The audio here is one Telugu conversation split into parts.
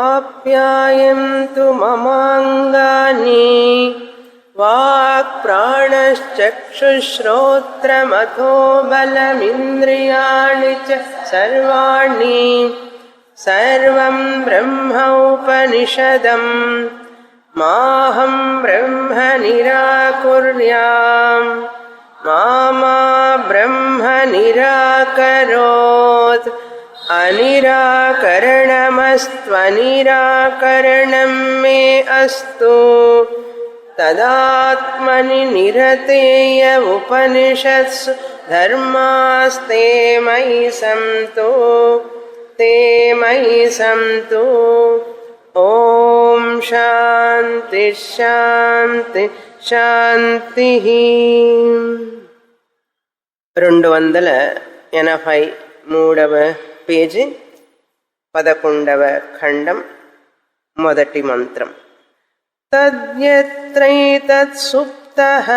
ఆప్యాయంతు మమాంగాని వాక్ప్రాణశ్చక్షుశ్రోత్రమథో బలమింద్రియాణి చ సర్వాణి సర్వం బ్రహ్మోపనిషదం మాహం బ్రహ్మ నిరాకుర్యాం మా బ్రహ్మ నిరాకరోత్ అనిరాకరణమస్త్వనిరాకరణం మే అస్తు తదాత్మని నిరతేయ ఉపనిషత్సు ధర్మాస్తే మయి సంతో తే మయి సంతో. ఓం శాంతి శాంతి శాంతి. 283వ పేజీ 11వ ఖండం మొదటి మంత్రం. తద్యత్రైతత్సుప్తః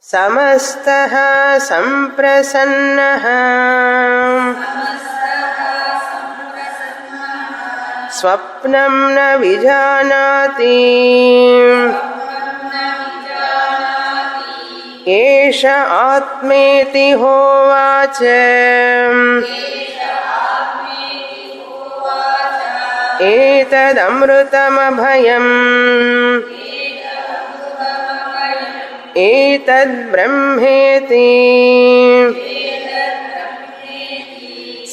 సమస్తః సంప్రసన్నః స్వప్నం న విజానాతి ఏష ఆత్మేతి హోవాచ ఏతదమృతమభయం ఏతద్బ్రహ్మేతి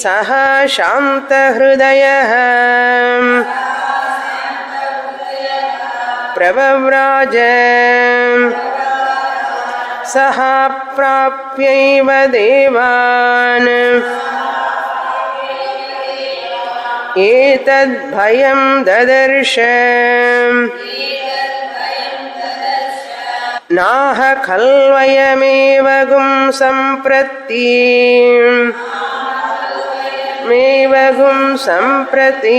సహ శాంతహృదయః ప్రవ్రాజ సహ ప్రాప్యైవ దేవాన్ ఏతద్భయం దదర్శ నాహ ఖల్వయమేవ గుం సంప్రతి మేవగుం సంప్రతి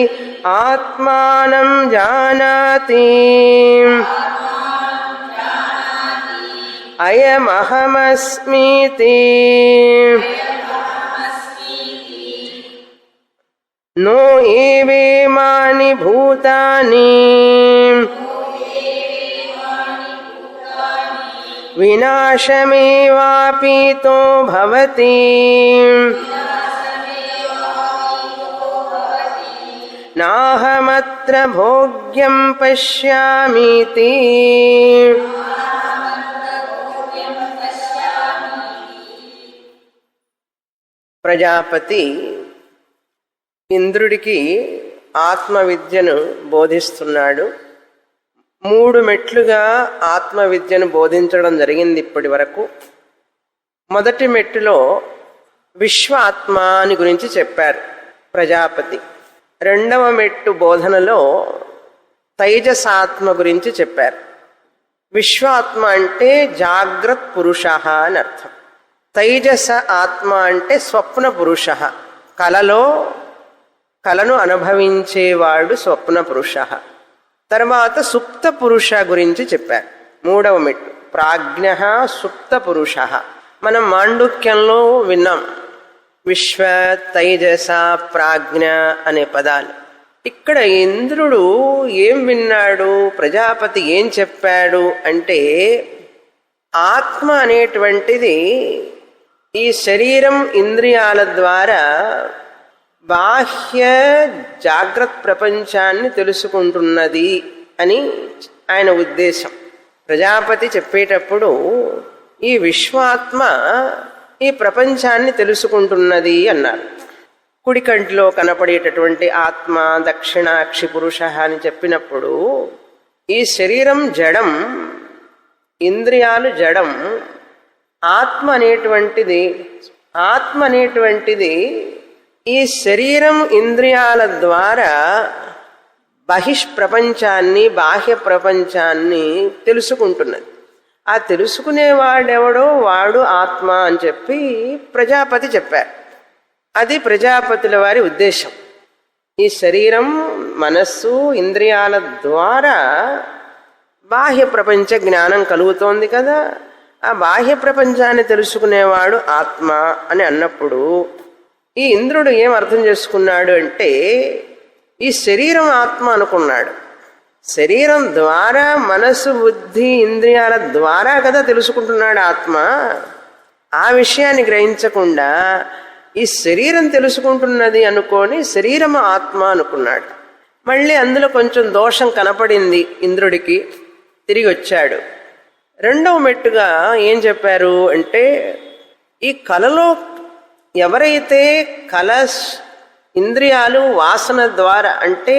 ఆత్మానం జానాతి అయమహమస్మీతి నో ఏవేమాని భూతాని వినాశమేవాపీతో భవతి నాహమత్ర భోగ్యం పశ్యామీతి. ప్రజాపతి ఇంద్రుడికి ఆత్మవిద్యను బోధిస్తున్నాడు. 3 మెట్లుగా ఆత్మవిద్యను బోధించడం జరిగింది ఇప్పటి వరకు. మొదటి మెట్టులో విశ్వ ఆత్మ అని గురించి చెప్పారు ప్రజాపతి. 2వ మెట్టు బోధనలో తైజసాత్మ గురించి చెప్పారు. విశ్వాత్మ అంటే జాగ్రత్ పురుష అని అర్థం. తైజస ఆత్మ అంటే స్వప్న పురుష, కలను అనుభవించేవాడు స్వప్న పురుష. తర్వాత సుప్త పురుష గురించి చెప్పారు. 3వ మెట్టు ప్రాజ్ఞ సుప్త పురుష. మనం మాండుక్యంలో విన్నాం విశ్వ తైజస ప్రాజ్ఞ అనే పదాలు. ఇక్కడ ఇంద్రుడు ఏం విన్నాడు, ప్రజాపతి ఏం చెప్పాడు అంటే ఆత్మ అనేటువంటిది ఈ శరీరం ఇంద్రియాల ద్వారా బాహ్య జాగ్రత్త ప్రపంచాన్ని తెలుసుకుంటున్నది అని ఆయన ఉద్దేశం. ప్రజాపతి చెప్పేటప్పుడు ఈ విశ్వాత్మ ఈ ప్రపంచాన్ని తెలుసుకుంటున్నది అన్నారు. కుడి కంటిలో కనపడేటటువంటి ఆత్మ దక్షిణాక్షి పురుష అని చెప్పినప్పుడు ఈ శరీరం జడం, ఇంద్రియాలు జడం, ఆత్మ అనేటువంటిది ఈ శరీరం ఇంద్రియాల ద్వారా బహిష్ప్రపంచాన్ని బాహ్య ప్రపంచాన్ని తెలుసుకుంటున్నది. ఆ తెలుసుకునేవాడెవడో వాడు ఆత్మ అని చెప్పి ప్రజాపతి చెప్పారు. అది ప్రజాపతుల వారి ఉద్దేశం. ఈ శరీరం మనస్సు ఇంద్రియాల ద్వారా బాహ్య ప్రపంచ జ్ఞానం కలుగుతోంది కదా, ఆ బాహ్య ప్రపంచాన్ని తెలుసుకునేవాడు ఆత్మ అని అన్నప్పుడు ఈ ఇంద్రుడు ఏం అర్థం చేసుకున్నాడు అంటే ఈ శరీరం ఆత్మ అనుకున్నాడు. శరీరం ద్వారా మనసు బుద్ధి ఇంద్రియాల ద్వారా కదా తెలుసుకుంటున్నాడు ఆత్మ. ఆ విషయాన్ని గ్రహించకుండా ఈ శరీరం తెలుసుకుంటున్నది అనుకొని శరీరం ఆత్మ అనుకున్నాడు. మళ్ళీ అందులో కొంచెం దోషం కనపడింది ఇంద్రుడికి. తిరిగి వచ్చాడు. రెండవ మెట్టుగా ఏం చెప్పారు అంటే ఈ కలలో ఎవరైతే కల ఇంద్రియాలు వాసన ద్వారా అంటే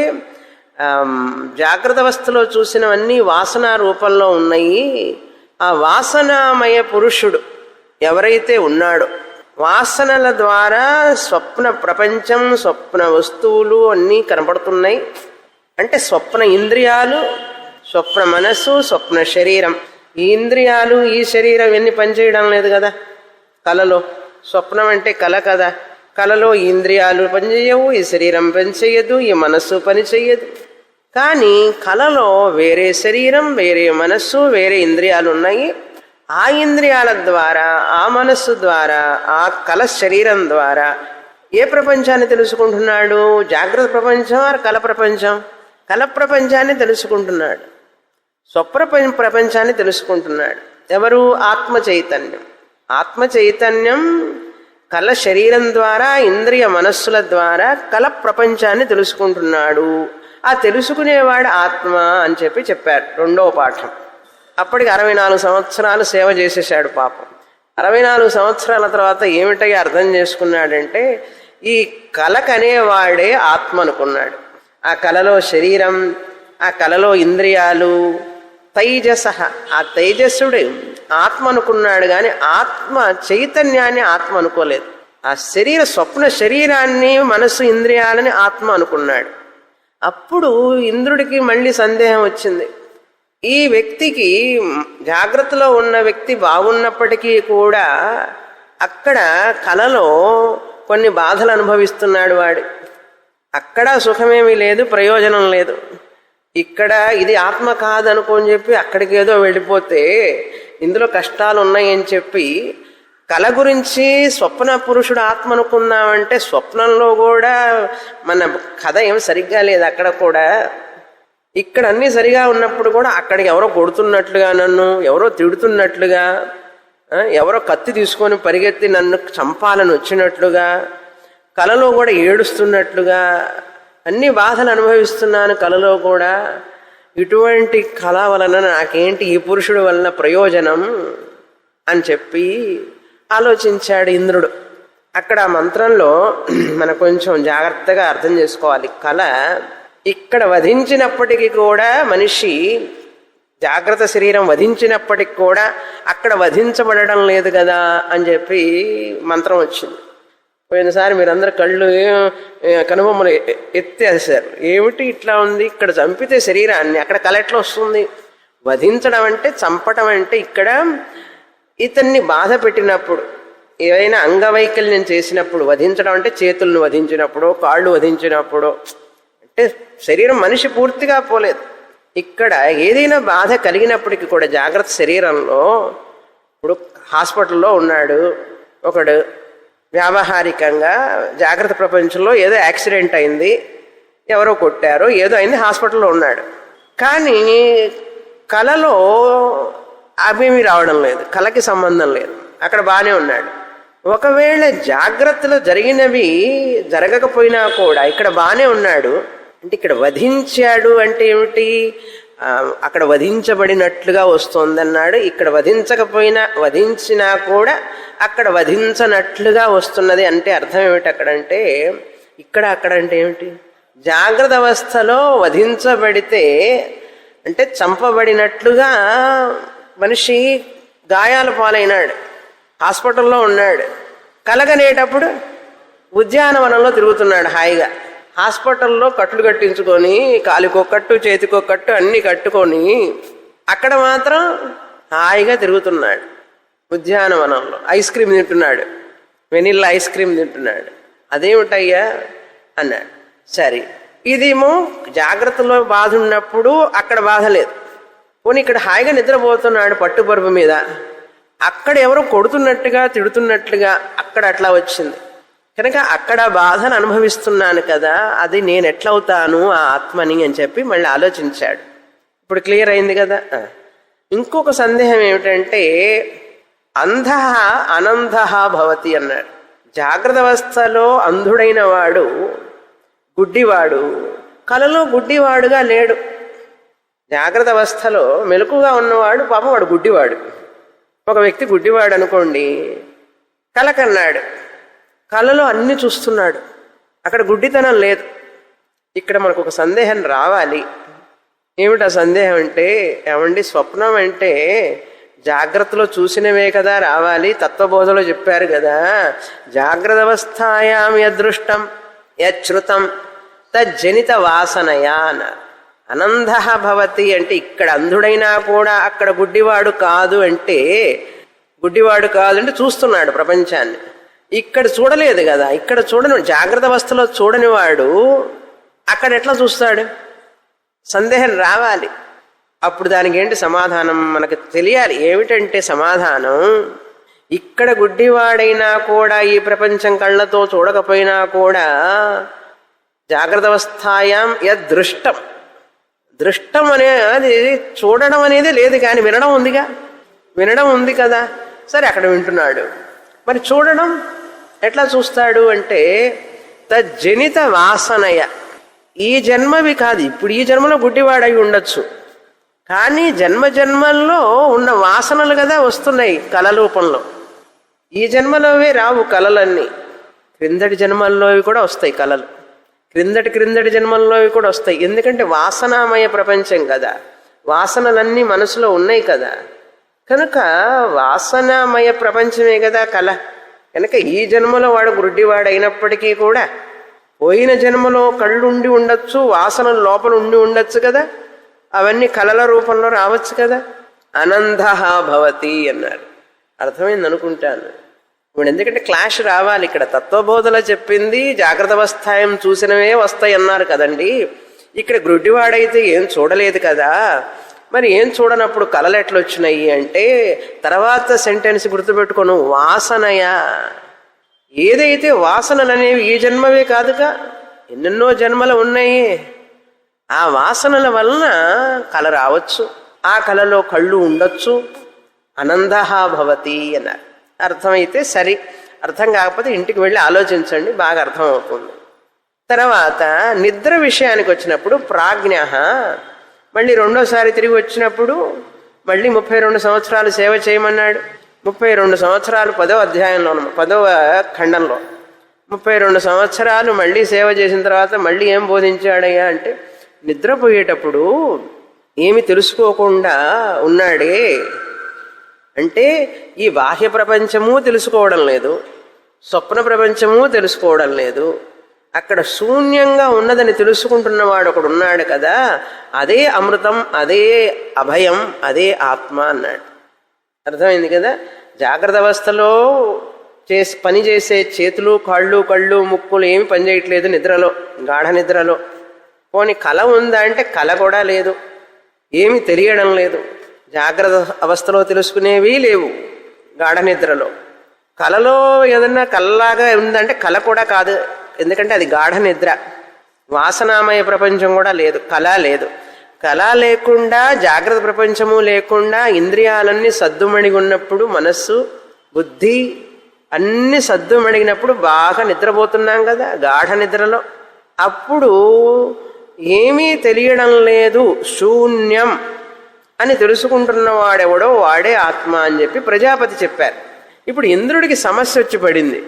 జాగ్రత్త అవస్థలో చూసినవన్నీ వాసన రూపంలో ఉన్నాయి. ఆ వాసనామయ పురుషుడు ఎవరైతే ఉన్నాడో వాసనల ద్వారా స్వప్న ప్రపంచం స్వప్న వస్తువులు అన్నీ కనపడుతున్నాయి. అంటే స్వప్న ఇంద్రియాలు స్వప్న మనస్సు స్వప్న శరీరం. ఈ ఇంద్రియాలు ఈ శరీరం ఎన్ని పనిచేయడం లేదు కదా కలలో. స్వప్నం అంటే కల కదా. కలలో ఈ ఇంద్రియాలు పనిచేయవు, ఈ శరీరం పనిచేయదు, ఈ మనస్సు పనిచేయదు. కానీ కలలో వేరే శరీరం వేరే మనస్సు వేరే ఇంద్రియాలు ఉన్నాయి. ఆ ఇంద్రియాల ద్వారా ఆ మనస్సు ద్వారా ఆ కల శరీరం ద్వారా ఏ ప్రపంచాన్ని తెలుసుకుంటున్నాడు? జాగ్రత్త ప్రపంచం ఆర్ కల ప్రపంచం? కల ప్రపంచాన్ని తెలుసుకుంటున్నాడు. స్వప్న ప్రపంచాన్ని తెలుసుకుంటున్నాడు. ఎవరు? ఆత్మ చైతన్యం. ఆత్మ చైతన్యం కల శరీరం ద్వారా ఇంద్రియ మనస్సుల ద్వారా కల ప్రపంచాన్ని తెలుసుకుంటున్నాడు. ఆ తెలుసుకునేవాడు ఆత్మ అని చెప్పారు రెండవ పాఠం. అప్పటికి 64 సంవత్సరాలు సేవ చేసేసాడు పాపం. 64 సంవత్సరాల తర్వాత ఏమిటయ్యా అర్థం చేసుకున్నాడంటే ఈ కలకనేవాడే ఆత్మ అనుకున్నాడు. ఆ కలలో శరీరం ఆ కలలో ఇంద్రియాలు తైజస ఆ తైజస్సుడు ఆత్మ అనుకున్నాడు. కానీ ఆత్మ చైతన్యాన్ని ఆత్మ అనుకోలేదు. ఆ స్వప్న శరీరాన్ని మనసు ఇంద్రియాలని ఆత్మ అనుకున్నాడు. అప్పుడు ఇంద్రుడికి మళ్ళీ సందేహం వచ్చింది. ఈ వ్యక్తికి జాగ్రత్తలో ఉన్న వ్యక్తి బాగున్నప్పటికీ కూడా అక్కడ కలలో కొన్ని బాధలు అనుభవిస్తున్నాడు వాడు. అక్కడ సుఖమేమీ లేదు, ప్రయోజనం లేదు. ఇక్కడ ఇది ఆత్మ కాదనుకోని చెప్పి అక్కడికి ఏదో వెళ్ళిపోతే ఇందులో కష్టాలు ఉన్నాయని చెప్పి కళ గురించి స్వప్న పురుషుడు ఆత్మ అనుకుందామంటే స్వప్నంలో కూడా మన కథ ఏం సరిగ్గా లేదు. అక్కడ కూడా ఇక్కడ అన్నీ సరిగా ఉన్నప్పుడు కూడా అక్కడికి ఎవరో కొడుతున్నట్లుగా నన్ను ఎవరో తిడుతున్నట్లుగా ఎవరో కత్తి తీసుకొని పరిగెత్తి నన్ను చంపాలని వచ్చినట్లుగా కలలో కూడా ఏడుస్తున్నట్లుగా అన్ని బాధలు అనుభవిస్తున్నాను కలలో కూడా. ఇటువంటి కళ వలన నాకేంటి ఈ పురుషుడు వలన ప్రయోజనం అని చెప్పి ఆలోచించాడు ఇంద్రుడు. అక్కడ మంత్రంలో మనం కొంచెం జాగ్రత్తగా అర్థం చేసుకోవాలి. కళ ఇక్కడ వధించినప్పటికీ కూడా మనిషి జాగ్రత్త శరీరం వధించినప్పటికి కూడా అక్కడ వధించబడడం లేదు కదా అని చెప్పి మంత్రం వచ్చింది. పోయినసారి మీరందరూ కళ్ళు కనుబొమ్మలు ఎత్తేసారు. ఏమిటి ఇట్లా ఉంది? ఇక్కడ చంపితే శరీరాన్ని అక్కడ కళ ఎట్లా వస్తుంది? వధించడం అంటే చంపటం అంటే ఇక్కడ ఇతన్ని బాధ పెట్టినప్పుడు ఏవైనా అంగవైకల్యం చేసినప్పుడు వధించడం అంటే చేతులను వధించినప్పుడు కాళ్ళు వధించినప్పుడు అంటే శరీరం మనిషి పూర్తిగా పోలేదు. ఇక్కడ ఏదైనా బాధ కలిగినప్పటికీ కూడా జాగ్రత్త శరీరంలో ఇప్పుడు హాస్పిటల్లో ఉన్నాడు ఒకడు, వ్యావహారికంగా జాగ్రత్త ప్రపంచంలో ఏదో యాక్సిడెంట్ అయింది, ఎవరో కొట్టారో ఏదో అయింది, హాస్పిటల్లో ఉన్నాడు. కానీ కళలో అవేమీ రావడం లేదు, కళకి సంబంధం లేదు, అక్కడ బాగానే ఉన్నాడు. ఒకవేళ జాగ్రత్తలో జరిగినవి జరగకపోయినా కూడా ఇక్కడ బాగానే ఉన్నాడు అంటే ఇక్కడ వధించాడు అంటే ఏమిటి? అక్కడ వధించబడినట్లుగా వస్తుందన్నాడు. ఇక్కడ వధించినా కూడా అక్కడ వధించనట్లుగా వస్తున్నది అంటే అర్థం ఏమిటి అక్కడంటే? అక్కడ అంటే ఏమిటి? జాగ్రత్త అవస్థలో వధించబడితే అంటే చంపబడినట్లుగా మనిషి గాయాల పాలైనాడు, హాస్పిటల్లో ఉన్నాడు. కలగనేటప్పుడు ఉద్యానవనంలో తిరుగుతున్నాడు హాయిగా. హాస్పిటల్లో కట్లు కట్టించుకొని కాలికో కట్టు చేతికో కట్టు అన్నీ కట్టుకొని అక్కడ మాత్రం హాయిగా తిరుగుతున్నాడు ఉద్యానవనంలో. ఐస్ క్రీమ్ తింటున్నాడు, వెనిల్లా ఐస్ క్రీమ్ తింటున్నాడు. అదేమిటయ్యా అన్నాడు. సరే, ఇదేమో జాగ్రత్తలో బాధ ఉన్నప్పుడు అక్కడ బాధ లేదు. పోనీ ఇక్కడ హాయిగా నిద్రపోతున్నాడు పట్టుబరుపు మీద. అక్కడ ఎవరో కొడుతున్నట్టుగా తిడుతున్నట్లుగా అక్కడ అట్లా వచ్చింది కనుక అక్కడ బాధను అనుభవిస్తున్నాను కదా, అది నేను ఎట్లవుతాను ఆ ఆత్మని అని చెప్పి మళ్ళీ ఆలోచించాడు. ఇప్పుడు క్లియర్ అయింది కదా. ఇంకొక సందేహం ఏమిటంటే అంధ అనంధ భవతి అన్నాడు. జాగ్రత్త అవస్థలో అంధుడైన వాడు గుడ్డివాడు కలలో గుడ్డివాడుగా లేడు. జాగ్రత్త అవస్థలో మెలకుగా ఉన్నవాడు పాపం వాడు గుడ్డివాడు. ఒక వ్యక్తి గుడ్డివాడు అనుకోండి, కల కన్నాడు, కలలో అన్ని చూస్తున్నాడు, అక్కడ గుడ్డితనం లేదు. ఇక్కడ మనకు ఒక సందేహం రావాలి. ఏమిటా సందేహం అంటే, ఏమండి స్వప్నం అంటే జాగ్రత్తలో చూసినవే కదా రావాలి, తత్వబోధలో చెప్పారు కదా, జాగ్రత్త అవస్థాయాం యదృష్టం యశ్రుతం తజ్జనిత వాసనయా అన్నారు. అనంధ భవతి అంటే ఇక్కడ అంధుడైనా కూడా అక్కడ గుడ్డివాడు కాదు అంటే, గుడ్డివాడు కాదు అంటే చూస్తున్నాడు ప్రపంచాన్ని, ఇక్కడ చూడలేదు కదా. ఇక్కడ చూడని జాగ్రత్త అవస్థలో చూడని వాడు అక్కడ ఎట్లా చూస్తాడు? సందేహం రావాలి. అప్పుడు దానికి ఏంటి సమాధానం మనకు తెలియాలి. ఏమిటంటే సమాధానం, ఇక్కడ గుడ్డివాడైనా కూడా ఈ ప్రపంచం కళ్ళతో చూడకపోయినా కూడా జాగ్రత్త అవస్థాయాం యదృష్టం, దృష్టం అనేది చూడడం అనేది లేదు కానీ వినడం ఉందిగా, వినడం ఉంది కదా. సరే అక్కడ వింటున్నాడు, మరి చూడడం ఎట్లా చూస్తాడు అంటే తజ్జనిత వాసనయ, ఈ జన్మవి కాదు, ఇప్పుడు ఈ జన్మలో గుడ్డివాడై ఉండొచ్చు కానీ జన్మల్లో ఉన్న వాసనలు కదా వస్తున్నాయి కళ రూపంలో. ఈ జన్మలోవే రావు కళలన్నీ, క్రిందటి జన్మల్లోవి కూడా వస్తాయి కళలు, క్రిందటి జన్మల్లోవి కూడా వస్తాయి. ఎందుకంటే వాసనామయ ప్రపంచం కదా, వాసనలన్నీ మనసులో ఉన్నాయి కదా, కనుక వాసనామయ ప్రపంచమే కదా కళ. కనుక ఈ జన్మలో వాడు గుడ్డివాడు అయినప్పటికీ కూడా పోయిన జన్మలో కళ్ళు ఉండి ఉండొచ్చు, వాసనలు లోపల ఉండి ఉండొచ్చు కదా, అవన్నీ కళల రూపంలో రావచ్చు కదా. అనంధ భవతి అన్నారు. అర్థమైంది అనుకుంటాను. ఇప్పుడు ఎందుకంటే క్లాష్ రావాలి. ఇక్కడ తత్వబోధలో చెప్పింది జాగ్రత్త అవస్థాయం చూసినవే వస్తాయి అన్నారు కదండి, ఇక్కడ గుడ్డివాడైతే ఏం చూడలేదు కదా, మరి ఏం చూడనప్పుడు కళలు ఎట్లా వచ్చినాయి అంటే తర్వాత సెంటెన్స్ గుర్తుపెట్టుకోను, వాసనయా, ఏదైతే వాసనలు అనేవి ఈ జన్మవే కాదుగా, ఎన్నెన్నో జన్మలు ఉన్నాయి, ఆ వాసనల వలన కళ రావచ్చు, ఆ కళలో కళ్ళు ఉండొచ్చు. అనంధ భవతి అన్నారు. అర్థమైతే సరి, అర్థం కాకపోతే ఇంటికి వెళ్ళి ఆలోచించండి, బాగా అర్థమవుతుంది. తర్వాత నిద్ర విషయానికి వచ్చినప్పుడు ప్రాజ్ఞ మళ్ళీ రెండోసారి తిరిగి వచ్చినప్పుడు మళ్ళీ 32 సంవత్సరాలు సేవ చేయమన్నాడు. 32 సంవత్సరాలు 10వ అధ్యాయంలో 10వ ఖండంలో 32 సంవత్సరాలు మళ్ళీ సేవ చేసిన తర్వాత మళ్ళీ ఏం బోధించాడయ్యా అంటే, నిద్రపోయేటప్పుడు ఏమి తెలుసుకోకుండా ఉన్నాడే అంటే ఈ బాహ్య ప్రపంచము తెలుసుకోవడం లేదు, స్వప్న ప్రపంచము తెలుసుకోవడం లేదు, అక్కడ శూన్యంగా ఉన్నదని తెలుసుకుంటున్నవాడు ఒకడు ఉన్నాడు కదా, అదే అమృతం, అదే అభయం, అదే ఆత్మ అన్నాడు. అర్థమైంది కదా. జాగ్రత్త అవస్థలో పని చేసే చేతులు కాళ్ళు కళ్ళు ముక్కులు ఏమి పనిచేయట్లేదు నిద్రలో, గాఢ నిద్రలో. పోనీ కళ ఉందా అంటే కళ కూడా లేదు, ఏమి తెలియడం లేదు. జాగ్రత్త అవస్థలో తెలుసుకునేవి లేవు గాఢ నిద్రలో. కళలో ఏదన్నా కళలాగా ఉందంటే కళ కూడా కాదు, ఎందుకంటే అది గాఢ నిద్ర. వాసనామయ ప్రపంచం కూడా లేదు, కళ లేదు. కళ లేకుండా జాగ్రత్త ప్రపంచము లేకుండా ఇంద్రియాలన్నీ సద్దుమణిగి ఉన్నప్పుడు, మనస్సు బుద్ధి అన్ని సద్దుమణిగినప్పుడు బాగా నిద్రపోతున్నాం కదా గాఢ నిద్రలో, అప్పుడు ఏమీ తెలియడం లేదు, శూన్యం అని తెలుసుకుంటున్న వాడెవడో వాడే ఆత్మ అని చెప్పి ప్రజాపతి చెప్పారు. ఇప్పుడు ఇంద్రుడికి సమస్య వచ్చి పడింది.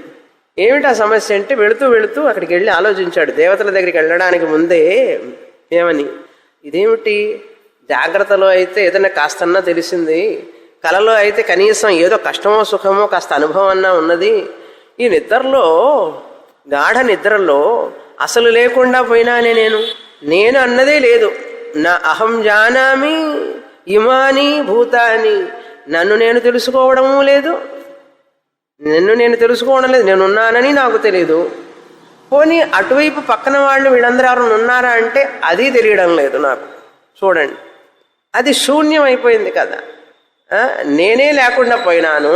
ఏమిటా సమస్య అంటే, వెళుతూ వెళుతూ అక్కడికి వెళ్ళి ఆలోచించాడు దేవతల దగ్గరికి వెళ్ళడానికి ముందే. ఏమని, ఇదేమిటి జాగ్రత్తలో అయితే ఏదైనా కాస్తన్నా తెలిసింది, కలలో అయితే కనీసం ఏదో కష్టమో సుఖమో కాస్త అనుభవం అన్నా ఉన్నది, ఈ నిద్రలో గాఢ నిద్రలో అసలు లేకుండా పోయినానే, నేను అన్నదే లేదు. నా అహం జానామి ఇమాని భూతాని, నన్ను నేను తెలుసుకోవడము లేదు, నన్ను నేను తెలుసుకోవడం లేదు, నేనున్నానని నాకు తెలియదు. పోనీ అటువైపు పక్కన వాళ్ళు వీళ్ళందరూ ఎవరైనా ఉన్నారా అంటే అది తెలియడం లేదు నాకు. చూడండి, అది శూన్యం అయిపోయింది కదా. నేనే లేకుండా పోయినాను.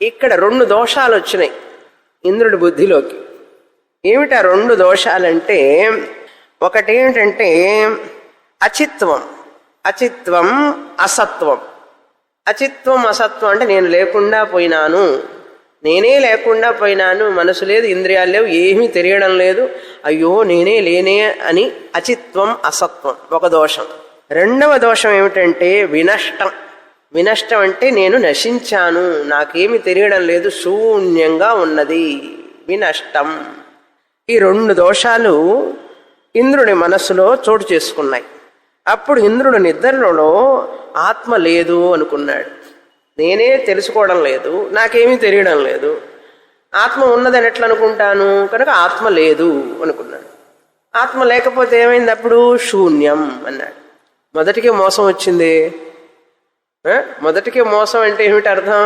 ఇక్కడ 2 దోషాలు వచ్చినాయి ఇంద్రుడి బుద్ధిలోకి. ఏమిటా 2 దోషాలంటే, ఒకటేమిటంటే అచిత్వం, అచిత్వం అసత్వం. అచిత్వం అసత్వం అంటే నేను లేకుండా పోయినాను, నేనే లేకుండా పోయినాను, మనసు లేదు, ఇంద్రియాలు లేవు, ఏమీ తెలియడం లేదు, అయ్యో నేనే లేనే అని అచిత్వం అసత్వం ఒక దోషం. రెండవ దోషం ఏమిటంటే వినష్టం. వినష్టం అంటే నేను నశించాను, నాకేమి తెలియడం లేదు, శూన్యంగా ఉన్నది, వినష్టం. ఈ 2 దోషాలు ఇంద్రుడి మనస్సులో చోటు చేసుకున్నాయి. అప్పుడు ఇంద్రుడు నిద్రలో ఆత్మ లేదు అనుకున్నాడు. నేనే తెలుసుకోవడం లేదు, నాకేమీ తెలియడం లేదు, ఆత్మ ఉన్నదని ఎట్లా అనుకుంటాను, కనుక ఆత్మ లేదు అనుకున్నాడు. ఆత్మ లేకపోతే ఏమైంది? అప్పుడు శూన్యం అన్నాడు. మొదటికే మోసం వచ్చింది. మొదటికే మోసం అంటే ఏమిటి అర్థం?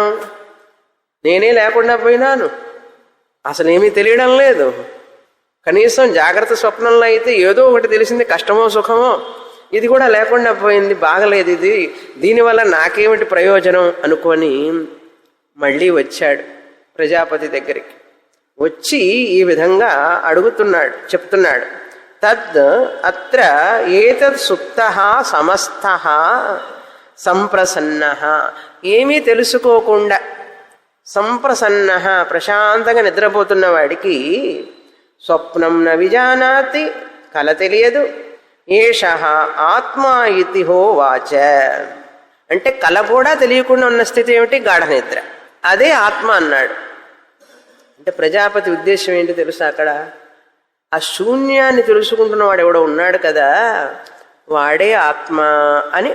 నేనే లేకుండా పోయినాను, అసలు ఏమీ తెలియడం లేదు. కనీసం జాగ్రత్త స్వప్నంలో అయితే ఏదో ఒకటి తెలిసింది, కష్టమో సుఖమో. ఇది కూడా లేకుండా పోయింది, బాగలేదు ఇది, దీనివల్ల నాకేమిటి ప్రయోజనం అనుకొని మళ్ళీ వచ్చాడు ప్రజాపతి దగ్గరికి. వచ్చి ఈ విధంగా అడుగుతున్నాడు, చెప్తున్నాడు. తద్ అత్ర ఏతద్ సుప్తః సమస్తః సంప్రసన్నః. ఏమీ తెలుసుకోకుండా సంప్రసన్నః ప్రశాంతంగా నిద్రపోతున్న వాడికి స్వప్నం న విజానాతి, కల తెలియదు. ఏషః ఆత్మా ఇతి హోవాచ. అంటే కల కూడా తెలియకుండా ఉన్న స్థితి ఏమిటి? గాఢ నిద్ర. అదే ఆత్మ అన్నాడు. అంటే ప్రజాపతి ఉద్దేశం ఏంటి తెలుసా? అక్కడ ఆ శూన్యాన్ని తెలుసుకుంటున్నవాడు ఎవడో ఉన్నాడు కదా, వాడే ఆత్మ అని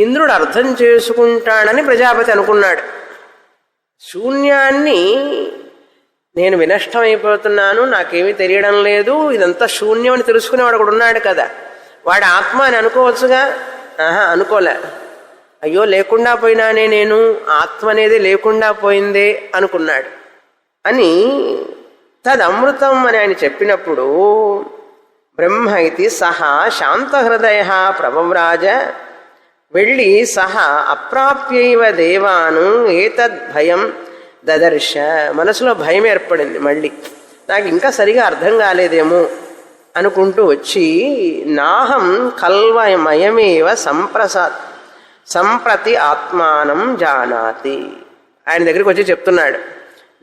ఇంద్రుడు అర్థం చేసుకుంటాడని ప్రజాపతి అనుకున్నాడు. శూన్యాన్ని నేను వినష్టం అయిపోతున్నాను, నాకేమీ తెలియడం లేదు, ఇదంతా శూన్యం అని తెలుసుకునేవాడు ఒకడు ఉన్నాడు కదా, వాడు ఆత్మ అని అనుకోవచ్చుగా. అనుకోలే. అయ్యో లేకుండా పోయినానే నేను, ఆత్మ అనేది లేకుండా పోయిందే అనుకున్నాడు. అని తదమృతం అని ఆయన చెప్పినప్పుడు బ్రహ్మ ఇది సహా శాంతహృదయ ప్రభవ్రాజ. వెళ్ళి సహా అప్రాప్యైవ దేవాను ఏతద్భయం దదర్శ. మనసులో భయం ఏర్పడింది. మళ్ళీ నాకు ఇంకా సరిగా అర్థం కాలేదేమో అనుకుంటూ వచ్చి నాహం కల్వమయమేవ సంప్రతి ఆత్మానం జానాతి. ఆయన దగ్గరికి వచ్చి చెప్తున్నాడు,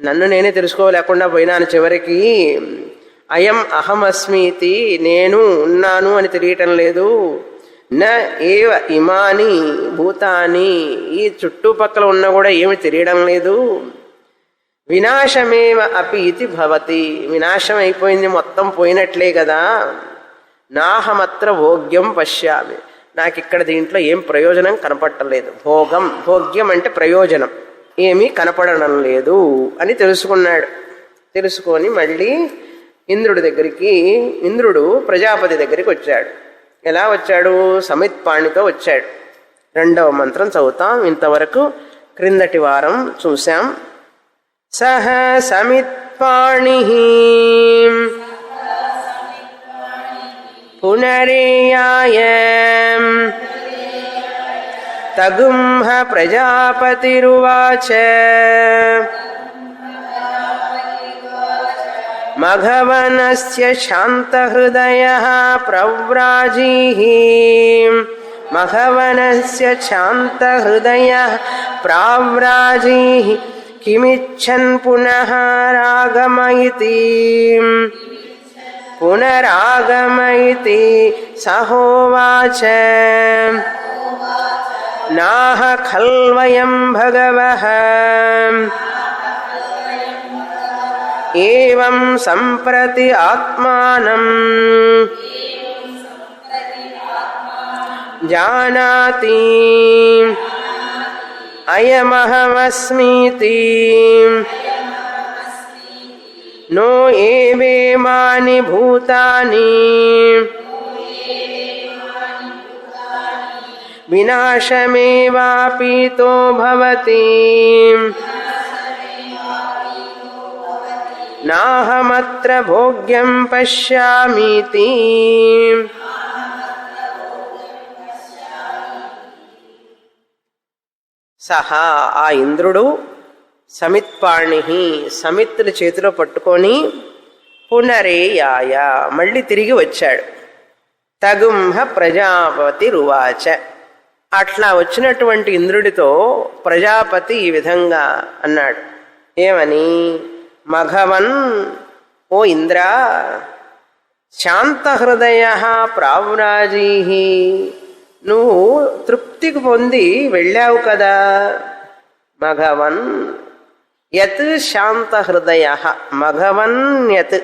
నన్ను నేనే తెలుసుకోలేకుండా పోయినాను. చివరికి అయం అహమస్మీతి, నేను ఉన్నాను అని తెలియటం లేదు. న ఏవ ఇమాని భూతాని, ఈ చుట్టుపక్కల ఉన్న కూడా ఏమి తెలియడం లేదు. వినాశమేవ అపి ఇది భవతి, వినాశం అయిపోయింది, మొత్తం పోయినట్లే కదా. నాహమత్ర భోగ్యం పశ్యామి, నాకు ఇక్కడ దీంట్లో ఏం ప్రయోజనం కనపడలేదు. భోగం, భోగ్యం అంటే ప్రయోజనం, ఏమీ కనపడడం లేదు అని తెలుసుకున్నాడు. తెలుసుకొని మళ్ళీ ఇంద్రుడు ప్రజాపతి దగ్గరికి వచ్చాడు. ఎలా వచ్చాడు? సమిత్పాణితో వచ్చాడు. 2వ మంత్రం చదువుతాం. ఇంతవరకు క్రిందటి వారం చూశాం. సహ సమిత్పాణి పునరేయాయ తగుంహ ప్రజాపతిరువాచ మఘవనస్య శాంతహృదయః ప్రవ్రాజీః. మఘవనస్య శాంతహృదయః ప్రావ్రాజీః కిమిచ్చన్ పునః రాగమయితి. పునరాగమయితి సహోవాచ నాహ ఖల్వయం భగవః ఏవం సంప్రతి ఆత్మానం జానాతి అయమహమస్మీతి. నో ఏవేమాని భూతాని వినాశమేవాపీతో భవతి. నాహమత్ర భోగ్యం పశ్యామీతి. సహా ఆ ఇంద్రుడు సమిత్పాణి సమిత్తుల చేతిలో పట్టుకొని పునరేయాయ మళ్ళీ తిరిగి వచ్చాడు. తగుంహ ప్రజాపతి రువాచ అట్లా వచ్చినటువంటి ఇంద్రుడితో ప్రజాపతి ఈ విధంగా అన్నాడు. ఏమని? మఘవన్ ఓ ఇంద్ర, శాంతహృదయ ప్రావ్రాజీ, నువ్వు తృప్తికి పొంది వెళ్ళావు కదా. మఘవన్ యత్ శాంతహృదయ, మఘవన్ యత్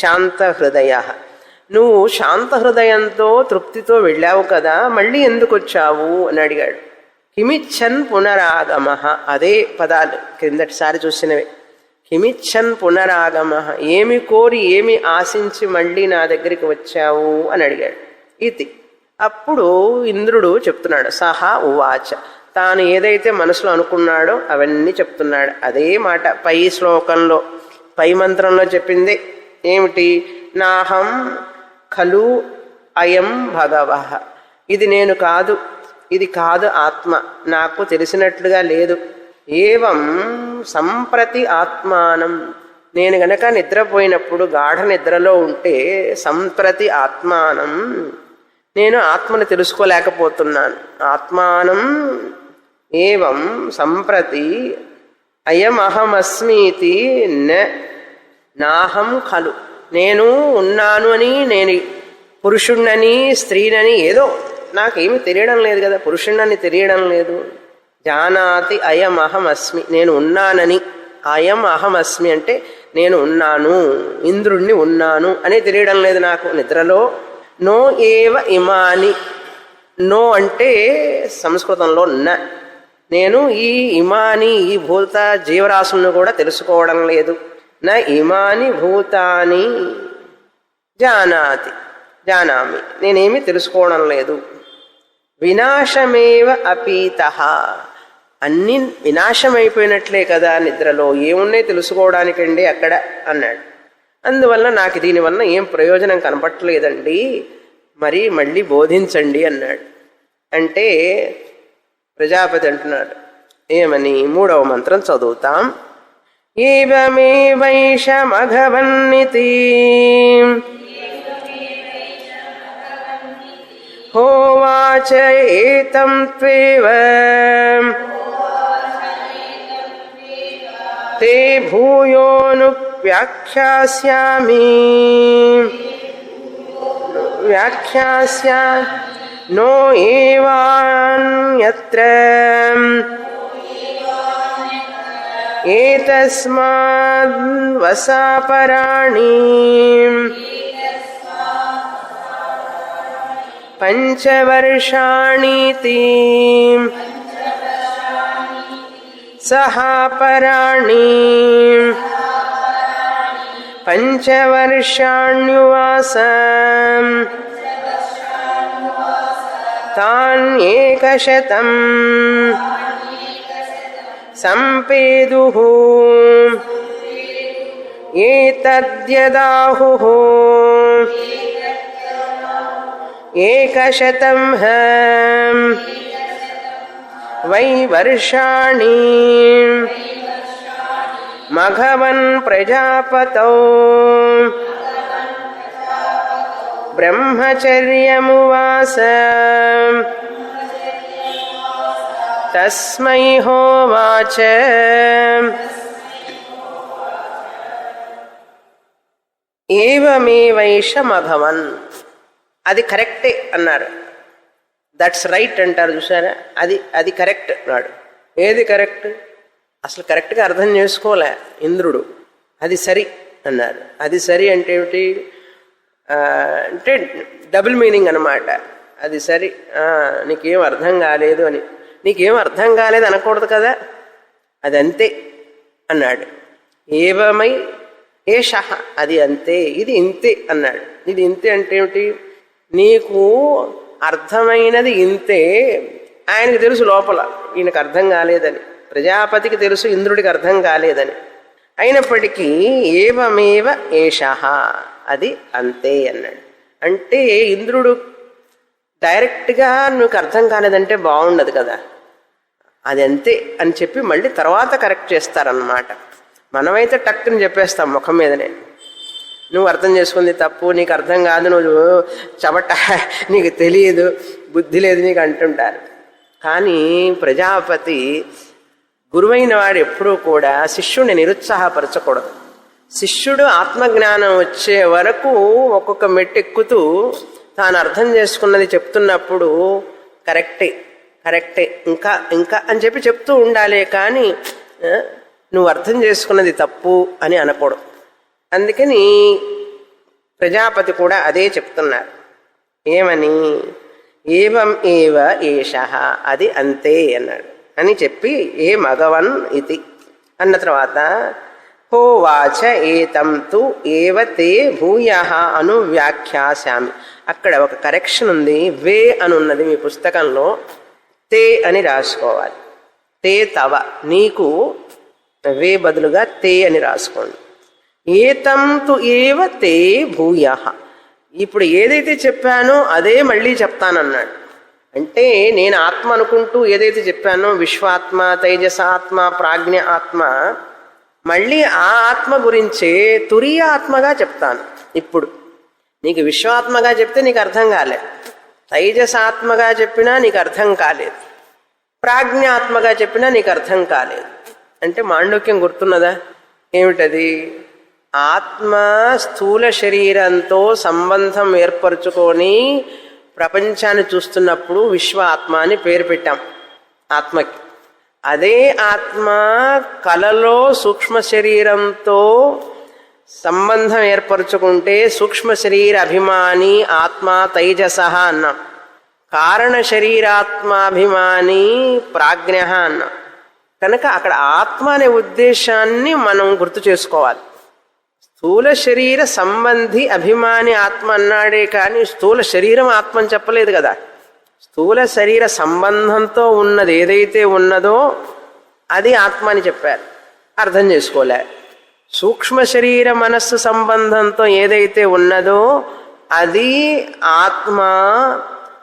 శాంతహృదయ, నువ్వు శాంతహృదయంతో తృప్తితో వెళ్ళావు కదా, మళ్ళీ ఎందుకు వచ్చావు అని అడిగాడు. కిమిచ్చన్ పునరాగమ, అదే పదాలు క్రిందటిసారి చూసినవే. కిమిచ్చన్ పునరాగమ, ఏమి కోరి ఏమి ఆశించి మళ్ళీ నా దగ్గరికి వచ్చావు అని అడిగాడు. ఇది అప్పుడు ఇంద్రుడు చెప్తున్నాడు. సహా ఉవాచ, తాను ఏదైతే మనసులో అనుకున్నాడో అవన్నీ చెప్తున్నాడు. అదే మాట పై శ్లోకంలో పై మంత్రంలో చెప్పింది ఏమిటి? నాహం ఖలు అయం భగవః, ఇది నేను కాదు, ఇది కాదు ఆత్మ, నాకు తెలిసినట్లుగా లేదు. ఏవం సంప్రతి ఆత్మానం, నేను గనక నిద్రపోయినప్పుడు గాఢ నిద్రలో ఉంటే సంప్రతి ఆత్మానం, నేను ఆత్మను తెలుసుకోలేకపోతున్నాను. ఆత్మానం ఏవం సంప్రతి అయం అహమస్మీతి నాహం ఖలు, నేను ఉన్నాను అని, నేను పురుషుణ్ణని స్త్రీనని ఏదో నాకేమి తెలియడం లేదు కదా, పురుషుణ్ణని తెలియడం లేదు. జానాతి అయం అహమస్మి, నేను ఉన్నానని. అయం అహమస్మి అంటే నేను ఉన్నాను, ఇంద్రుణ్ణి ఉన్నాను అని తెలియడం లేదు నాకు నిద్రలో. నో ఏవ ఇమాని, నో అంటే సంస్కృతంలో న, నేను ఈ ఇమాని ఈ భూత జీవరాశులను కూడా తెలుసుకోవడం లేదు. నా ఇమాని భూతాని జానాతి, జానామి, నేనేమి తెలుసుకోవడం లేదు. వినాశమేవ అపీతః, అన్నీ వినాశమైపోయినట్లే కదా నిద్రలో, ఏమున్నాయి తెలుసుకోవడానికండి అక్కడ అన్నాడు. అందువల్ల నాకు దీనివల్ల ఏం ప్రయోజనం కనపట్టలేదండి, మరి మళ్ళీ బోధించండి అన్నాడు. అంటే ప్రజాపతి అంటున్నాడు ఏమని? 3వ మంత్రం చదువుతాం. ఏవమేవైష మఘవన్నితి హోవాచ ఏతం త్వేవ తే భూయోను వ్యాఖ్యాస్యామి వ్యాఖ్యాస్యా నో ఏవాన్యత్ర ఏతస్మాద్ వసాపరాణి పంచవర్షాణీతి సహాపరాణి పంచవర్షాణ్యువాస తాన్యేకశతం సంపేదుః ఏతద్యదాహుః ఏకశతం వై వర్షాణి మఘవన్ ప్రజాపతౌ బ్రహ్మచర్యమువాస తస్మై హోవాచ ఏవమేవైష మఘవన్, అది కరెక్టే అన్నారు. దట్స్ రైట్ అంటారు చూసారా, అది కరెక్ట్ అన్నాడు. ఏది కరెక్ట్? అసలు కరెక్ట్గా అర్థం చేసుకోలే ఇంద్రుడు. అది సరి అన్నారు. అది సరి అంటే ఏమిటి అంటే డబుల్ మీనింగ్ అన్నమాట. అది సరి, నీకేం అర్థం కాలేదు అని. నీకేం అర్థం కాలేదు అనకూడదు కదా, అది అంతే అన్నాడు. ఏవమై ఏషః, అది అంతే, ఇది ఇంతే అన్నాడు. ఇది ఇంతే అంటే ఏమిటి? నీకు అర్థమైనది ఇంతే, ఆయనకు తెలుసు లోపల ఈయనకు అర్థం కాలేదని. ప్రజాపతికి తెలుసు ఇంద్రుడికి అర్థం కాలేదని. అయినప్పటికీ ఏవమేవ ఏషః, అది అంతే అన్నాడు. అంటే ఇంద్రుడు డైరెక్ట్గా నీకు అర్థం కాలేదంటే బాగుండదు కదా. అది అంతే అని చెప్పి మళ్ళీ తర్వాత కరెక్ట్ చేస్తారన్నమాట. మనమైతే టక్కుని చెప్పేస్తాం ముఖం మీదనే, నువ్వు అర్థం చేసుకుంది తప్పు, నీకు అర్థం కాదు, నువ్వు చవట, నీకు తెలియదు, బుద్ధి లేదు నీకు అంటుంటారు. కానీ ప్రజాపతి గురువైన వాడు ఎప్పుడూ కూడా శిష్యుడిని నిరుత్సాహపరచకూడదు. శిష్యుడు ఆత్మజ్ఞానం వచ్చే వరకు ఒక్కొక్క మెట్టు ఎక్కుతూ తాను అర్థం చేసుకున్నది చెప్తున్నప్పుడు కరెక్టే కరెక్టే ఇంకా ఇంకా అని చెప్పి చెప్తూ ఉండాలి. కానీ నువ్వు అర్థం చేసుకున్నది తప్పు అని అనకూడదు. అందుకని ప్రజాపతి కూడా అదే చెప్తున్నారు. ఏమని? ఏవం ఏవ ఏషః, అది అంతే అన్నాడు అని చెప్పి ఏ మగవన్ ఇది అన్న తర్వాత హోవాచ ఏతం తు ఏవ తే భూయః అనువ్యాఖ్యాస్యామి. అక్కడ ఒక కరెక్షన్ ఉంది, వే అని ఉన్నది మీ పుస్తకంలో, తే అని రాసుకోవాలి. తే తవ, నీకు వే బదులుగా తే అని రాసుకోండి. ఏతం తు ఏవ తే భూయః, ఇప్పుడు ఏదైతే చెప్పానో అదే మళ్ళీ చెప్తానన్నాడు. అంటే నేను ఆత్మ అనుకుంటూ ఏదైతే చెప్పానో విశ్వాత్మ, తైజసాత్మ, ప్రాజ్ఞ ఆత్మ, మళ్ళీ ఆ ఆత్మ గురించే తురీయ ఆత్మగా చెప్తాను. ఇప్పుడు నీకు విశ్వాత్మగా చెప్తే నీకు అర్థం కాలేదు, తైజసాత్మగా చెప్పినా నీకు అర్థం కాలేదు, ప్రాజ్ఞాత్మగా చెప్పినా నీకు అర్థం కాలేదు. అంటే మాండూక్యం గుర్తున్నదా? ఏమిటది? ఆత్మ స్థూల శరీరంతో సంబంధం ఏర్పరచుకొని ప్రపంచాన్ని చూస్తున్నప్పుడు విశ్వ ఆత్మ అని పేరు పెట్టాం ఆత్మకి. అదే ఆత్మ కలలో సూక్ష్మ శరీరంతో సంబంధం ఏర్పరచుకుంటే సూక్ష్మ శరీర అభిమాని ఆత్మ తైజస అన్నాం. కారణ శరీరాత్మాభిమాని ప్రాజ్ఞ అన్నాం. కనుక అక్కడ ఆత్మ అనే ఉద్దేశాన్ని మనం గుర్తు చేసుకోవాలి. స్థూల శరీర సంబంధి అభిమాని ఆత్మ అన్నాడే కానీ స్థూల శరీరం ఆత్మ అని చెప్పలేదు కదా. స్థూల శరీర సంబంధంతో ఉన్నది ఏదైతే ఉన్నదో అది ఆత్మ అని చెప్పారు, అర్థం చేసుకోలే. సూక్ష్మ శరీర మనస్సు సంబంధంతో ఏదైతే ఉన్నదో అది ఆత్మ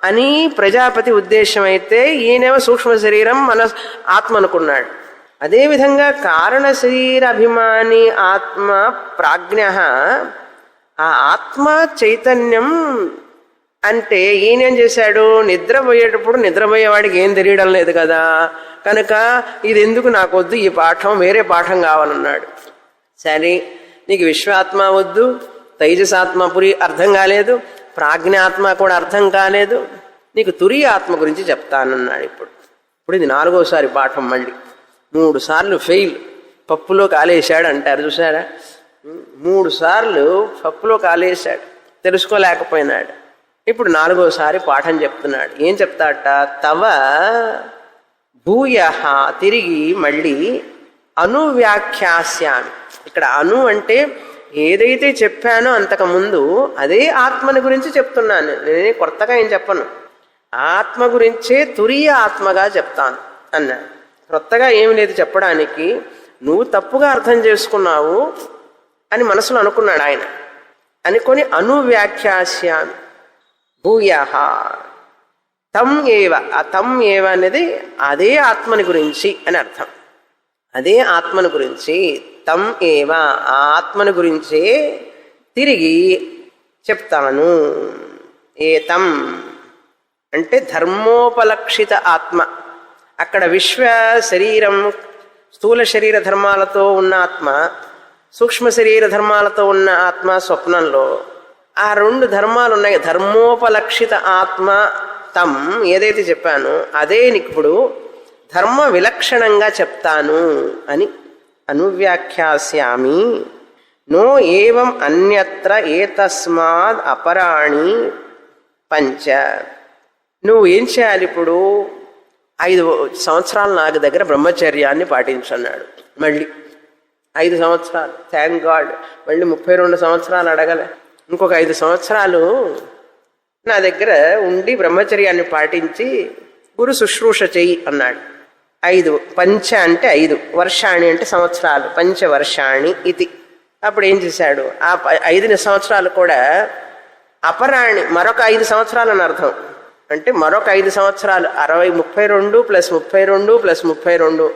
అని ప్రజాపతి ఉద్దేశం అయితే ఈయనేమో సూక్ష్మ శరీరం ఆత్మ అనుకున్నాడు. అదేవిధంగా కారణ శరీర అభిమాని ఆత్మ ప్రాజ్ఞ, ఆ ఆత్మ చైతన్యం అంటే ఈయనేం చేశాడు? నిద్రపోయేటప్పుడు నిద్రపోయేవాడికి ఏం తెలియడం లేదు కదా, కనుక ఇది ఎందుకు నాకు వద్దు, ఈ పాఠం వేరే పాఠం కావాలన్నాడు. సరే, నీకు విశ్వాత్మ వద్దు, తైజసాత్మపురి అర్థం కాలేదు, ప్రాజ్ఞాత్మ కూడా అర్థం కాలేదు, నీకు తురీయ ఆత్మ గురించి చెప్తానన్నాడు. ఇప్పుడు ఇది 4వసారి పాఠం. మళ్ళీ 3 సార్లు ఫెయిల్, పప్పులో కాలేశాడు అంటారు చూసారా. 3 సార్లు పప్పులో కాలేశాడు, తెలుసుకోలేకపోయినాడు. ఇప్పుడు 4వసారి పాఠం చెప్తున్నాడు. ఏం చెప్తాట? తవ భూయః, తిరిగి మళ్ళీ అనువ్యాఖ్యాస్యామి. ఇక్కడ అను అంటే ఏదైతే చెప్పానో అంతకుముందు అదే ఆత్మని గురించి చెప్తున్నాను, నేనే కొత్తగా ఏం చెప్పను. ఆత్మ గురించే తురీయ ఆత్మగా చెప్తాను అన్నాడు. కొత్తగా ఏమి లేదు చెప్పడానికి, నువ్వు తప్పుగా అర్థం చేసుకున్నావు అని మనసులో అనుకున్నాడు ఆయన. అనుకొని అనువ్యాఖ్యాస్యామి భూయః తం ఏవ, ఆ తం ఏవ అనేది అదే ఆత్మని గురించి అని అర్థం. అదే ఆత్మని గురించి తం ఏవ, ఆ ఆత్మని గురించే తిరిగి చెప్తాను. ఏతం అంటే ధర్మోపలక్షిత ఆత్మ. అక్కడ విశ్వ శరీరం స్థూల శరీర ధర్మాలతో ఉన్న ఆత్మ, సూక్ష్మ శరీర ధర్మాలతో ఉన్న ఆత్మ స్వప్నంలో ఆ 2 ధర్మాలు ఉన్నాయి. ధర్మోపలక్షిత ఆత్మ తం ఏదైతే చెప్పానో అదే ఇప్పుడు ధర్మ విలక్షణంగా చెప్తాను అని అనువ్యాఖ్యాస్యామి. నో ఏవం అన్యత్ర ఏతస్మాద్ అపరాణి పంచ. నువ్వు ఏం చేయాలి? ఇప్పుడు 5 సంవత్సరాలు నాకు దగ్గర బ్రహ్మచర్యాన్ని పాటించన్నాడు. మళ్ళీ 5 సంవత్సరాలు, థ్యాంక్ గాడ్, మళ్ళీ 32 సంవత్సరాలు అడగలే. ఇంకొక 5 సంవత్సరాలు నా దగ్గర ఉండి బ్రహ్మచర్యాన్ని పాటించి గురు శుశ్రూష చెయ్యి అన్నాడు. 5 పంచ అంటే 5, వర్షాణి అంటే సంవత్సరాలు, పంచవర్షాణి ఇది. అప్పుడు ఏం చేశాడు? ఆ 5 సంవత్సరాలు కూడా అపరాణి, మరొక 5 సంవత్సరాలు అని అర్థం. అంటే మరొక 5 సంవత్సరాలు 32 + 32 + 32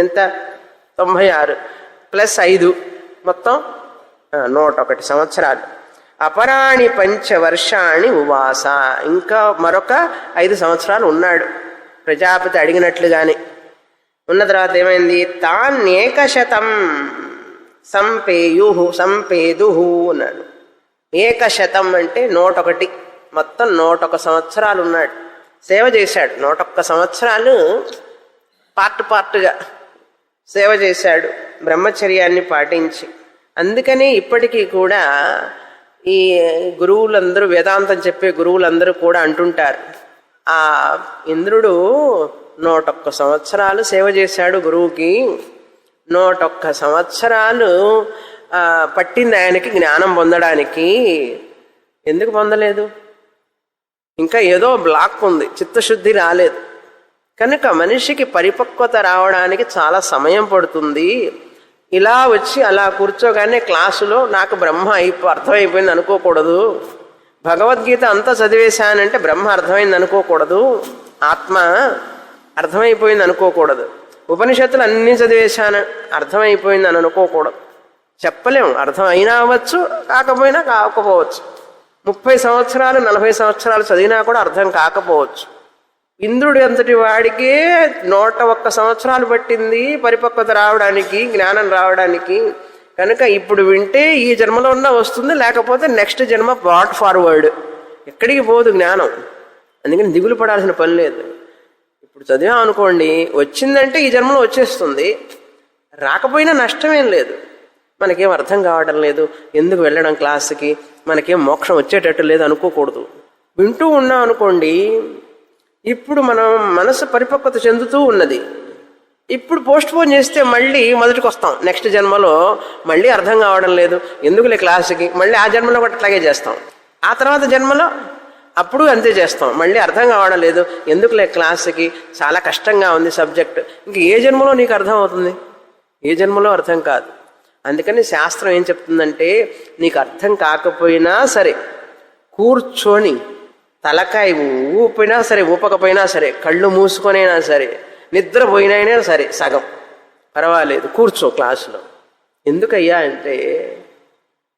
ఎంత 96 + 5 మొత్తం 101 సంవత్సరాలు. అపరాణి 5 వర్షాణి ఉవాస, ఇంకా మరొక 5 సంవత్సరాలు ఉన్నాడు ప్రజాపతి అడిగినట్లుగానే. ఉన్న తర్వాత ఏమైంది? తాన్యేకశతం సంపేదు అన్నాడు. 100 అంటే 101, మొత్తం 101 సంవత్సరాలు ఉన్నాడు, సేవ చేశాడు. 101 సంవత్సరాలు పార్ట్గా సేవ చేశాడు బ్రహ్మచర్యాన్ని పాటించి. అందుకని ఇప్పటికీ కూడా ఈ గురువులందరూ, వేదాంతం చెప్పే గురువులందరూ కూడా అంటుంటారు, ఆ ఇంద్రుడు 101 సంవత్సరాలు సేవ చేశాడు గురువుకి. 101 సంవత్సరాలు పట్టింది ఆయనకి జ్ఞానం పొందడానికి. ఎందుకు పొందలేదు? ఇంకా ఏదో బ్లాక్ ఉంది, చిత్తశుద్ధి రాలేదు. కనుక మనిషికి పరిపక్వత రావడానికి చాలా సమయం పడుతుంది. ఇలా వచ్చి అలా కూర్చోగానే క్లాసులో నాకు బ్రహ్మ అర్థమైపోయింది అనుకోకూడదు. భగవద్గీత అంతా చదివేశానంటే బ్రహ్మ అర్థమైంది అనుకోకూడదు, ఆత్మ అర్థమైపోయింది అనుకోకూడదు. ఉపనిషత్తులు అన్నీ చదివేశాను అర్థమైపోయింది అని అనుకోకూడదు. చెప్పలేము, అర్థం అయినా అవ్వచ్చు, కాకపోయినా కాకపోవచ్చు. 30 సంవత్సరాలు 40 సంవత్సరాలు చదివినా కూడా అర్థం కాకపోవచ్చు. ఇంద్రుడి అంతటి వాడికే 101 సంవత్సరాలు పట్టింది పరిపక్వత రావడానికి, జ్ఞానం రావడానికి. కనుక ఇప్పుడు వింటే ఈ జన్మలో ఉన్న వస్తుంది, లేకపోతే నెక్స్ట్ జన్మ బ్రాట్ ఫార్వర్డ్, ఎక్కడికి పోదు జ్ఞానం. అందుకని దిగులు పడాల్సిన పని లేదు. ఇప్పుడు చదివాం అనుకోండి, వచ్చిందంటే ఈ జన్మలో వచ్చేస్తుంది, రాకపోయినా నష్టమేం లేదు. మనకేం అర్థం కావడం లేదు, ఎందుకు వెళ్ళడం క్లాసుకి, మనకేం మోక్షం వచ్చేటట్టు లేదు అనుకోకూడదు. వింటూ ఉన్నాం అనుకోండి, ఇప్పుడు మనం మనసు పరిపక్వత చెందుతూ ఉన్నది. ఇప్పుడు పోస్ట్ పోన్ చేస్తే మళ్ళీ మొదటికి వస్తాం. నెక్స్ట్ జన్మలో మళ్ళీ అర్థం కావడం లేదు, ఎందుకులే క్లాసుకి, మళ్ళీ ఆ జన్మలో కూడా అట్లాగే చేస్తాం. ఆ తర్వాత జన్మలో అప్పుడు అంతే చేస్తాం, మళ్ళీ అర్థం కావడం లేదు, ఎందుకులే క్లాసుకి, చాలా కష్టంగా ఉంది సబ్జెక్ట్. ఇంక ఏ జన్మలో నీకు అర్థం అవుతుంది? ఏ జన్మలో అర్థం కాదు. అందుకని శాస్త్రం ఏం చెప్తుందంటే, నీకు అర్థం కాకపోయినా సరే కూర్చొని తలకాయ ఊపినా సరే, ఊపకపోయినా సరే, కళ్ళు మూసుకొనైనా సరే, నిద్రపోయినైనా సరే, సగం పర్వాలేదు కూర్చో క్లాసులో. ఎందుకయ్యా అంటే,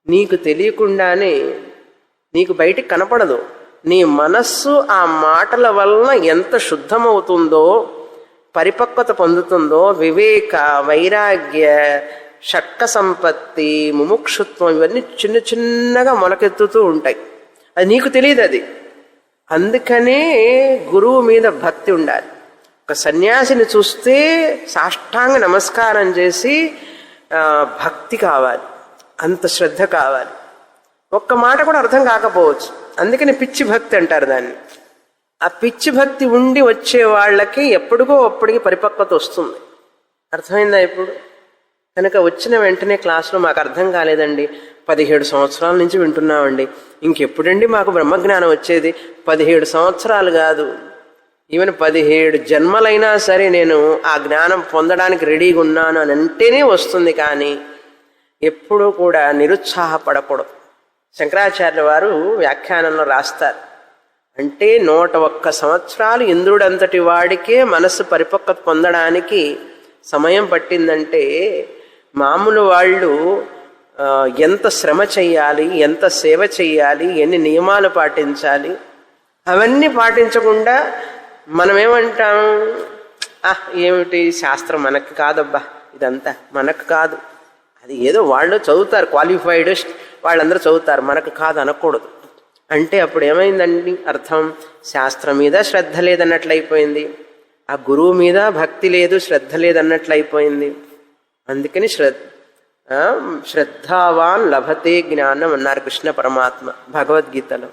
నీకు తెలియకుండానే, నీకు బయటికి కనపడదు, నీ మనస్సు ఆ మాటల వలన ఎంత శుద్ధమవుతుందో, పరిపక్వత పొందుతుందో, వివేక, వైరాగ్య, షట్క సంపత్తి, ముముక్షుత్వం, ఇవన్నీ చిన్న చిన్నగా మొలకెత్తుతూ ఉంటాయి. అది నీకు తెలియదు. అది అందుకనే గురువు మీద భక్తి ఉండాలి. ఒక సన్యాసిని చూస్తే సాష్టాంగ నమస్కారం చేసి భక్తి కావాలి, అంత శ్రద్ధ కావాలి. ఒక్క మాట కూడా అర్థం కాకపోవచ్చు, అందుకని పిచ్చి భక్తి అంటారు దాన్ని. ఆ పిచ్చి భక్తి ఉండి వచ్చే వాళ్ళకి ఎప్పటికో అప్పటికి పరిపక్వత వస్తుంది. అర్థమైందా ఇప్పుడు? కనుక వచ్చిన వెంటనే క్లాసులో మాకు అర్థం కాలేదండి, 17 సంవత్సరాల నుంచి వింటున్నామండి, ఇంకెప్పుడండి మాకు బ్రహ్మజ్ఞానం వచ్చేది? 17 సంవత్సరాలు కాదు, ఈవెన్ 17 జన్మలైనా సరే నేను ఆ జ్ఞానం పొందడానికి రెడీగా ఉన్నాను అని అంటేనే వస్తుంది. కానీ ఎప్పుడూ కూడా నిరుత్సాహపడకూడదు. శంకరాచార్యుల వారు వ్యాఖ్యానంలో రాస్తారు, అంటే 101 సంవత్సరాలు ఇంద్రుడంతటి వాడికే మనస్సు పరిపక్వత పొందడానికి సమయం పట్టిందంటే, మామూలు వాళ్ళు ఎంత శ్రమ చెయ్యాలి, ఎంత సేవ చెయ్యాలి, ఎన్ని నియమాలు పాటించాలి, అవన్నీ పాటించకుండా మనమేమంటాం, ఏమిటి శాస్త్రం మనకు కాదబ్బా, ఇదంతా మనకు కాదు, అది ఏదో వాళ్ళు చదువుతారు, క్వాలిఫైడ్ వాళ్ళందరూ చదువుతారు, మనకు కాదు అనకూడదు. అంటే అప్పుడు ఏమైందండి అర్థం? శాస్త్రం మీద శ్రద్ధ లేదన్నట్లయిపోయింది, ఆ గురువు మీద భక్తి లేదు, శ్రద్ధ లేదన్నట్లయిపోయింది. అందుకని శ్రద్ధావాన్ లభతే జ్ఞానం అన్నారు కృష్ణ పరమాత్మ భగవద్గీతలో.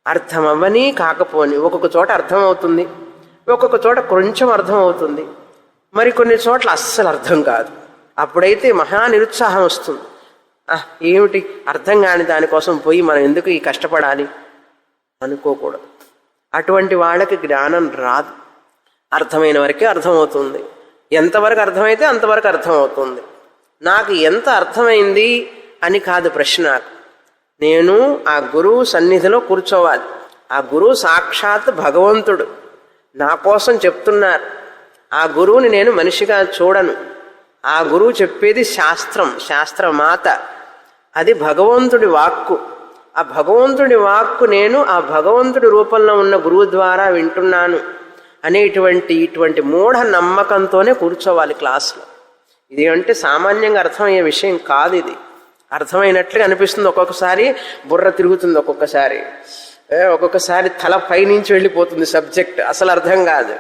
అర్థం అవ్వని కాకపోని, ఒక్కొక్క చోట అర్థమవుతుంది, ఒక్కొక్క చోట కొంచెం అర్థమవుతుంది, మరి కొన్ని చోట్ల అస్సలు అర్థం కాదు. అప్పుడైతే మహా నిరుత్సాహం వస్తుంది. ఏమిటి అర్థం కాని దానికోసం పోయి మనం ఎందుకు ఈ కష్టపడాలి అనుకోకూడదు. అటువంటి వాళ్ళకి జ్ఞానం రాదు. అర్థమైన వరకే అర్థమవుతుంది, ఎంతవరకు అర్థమైతే అంతవరకు అర్థమవుతుంది. నాకు ఎంత అర్థమైంది అని కాదు ప్రశ్న. నేను ఆ గురువు సన్నిధిలో కూర్చోవాలి, ఆ గురువు సాక్షాత్ భగవంతుడు నా కోసం చెప్తున్నారు. ఆ గురువుని నేను మనిషిగా చూడను. ఆ గురువు చెప్పేది శాస్త్రం, శాస్త్రమాత, అది భగవంతుడి వాక్కు. ఆ భగవంతుడి వాక్కు నేను ఆ భగవంతుడి రూపంలో ఉన్న గురువు ద్వారా వింటున్నాను ఇటువంటి మూఢ నమ్మకంతోనే కూర్చోవాలి క్లాసులో. ఇది అంటే సామాన్యంగా అర్థమయ్యే విషయం కాదు. ఇది అర్థమైనట్లుగా అనిపిస్తుంది, ఒక్కొక్కసారి బుర్ర తిరుగుతుంది, ఒక్కొక్కసారి తల పైనుంచి వెళ్ళిపోతుంది సబ్జెక్ట్, అసలు అర్థం కాదు.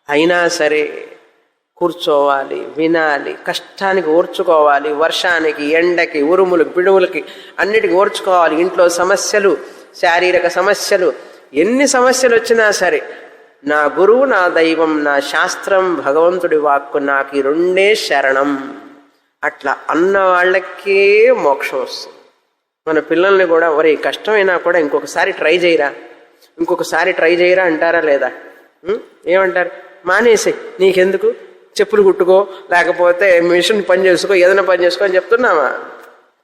అయినా సరే కూర్చోవాలి, వినాలి, కష్టానికి ఓర్చుకోవాలి, వర్షానికి, ఎండకి, ఉరుములకి, పిడుగులకి అన్నిటికీ ఓర్చుకోవాలి. ఇంట్లో సమస్యలు, శారీరక సమస్యలు, ఎన్ని సమస్యలు వచ్చినా సరే నా గురువు, నా దైవం, నా శాస్త్రం, భగవంతుడి వాక్కు, నాకు ఈ రెండే శరణం. అట్లా అన్న వాళ్ళకే మోక్షం వస్తుంది. మన పిల్లల్ని కూడా ఒరే కష్టమైనా కూడా ఇంకొకసారి ట్రై చేయరా అంటారా లేదా? ఏమంటారు? మానేసే, నీకెందుకు, చెప్పులు కుట్టుకో, లేకపోతే మిషన్ పని చేసుకో, ఏదైనా పని చేసుకో అని చెప్తున్నామా?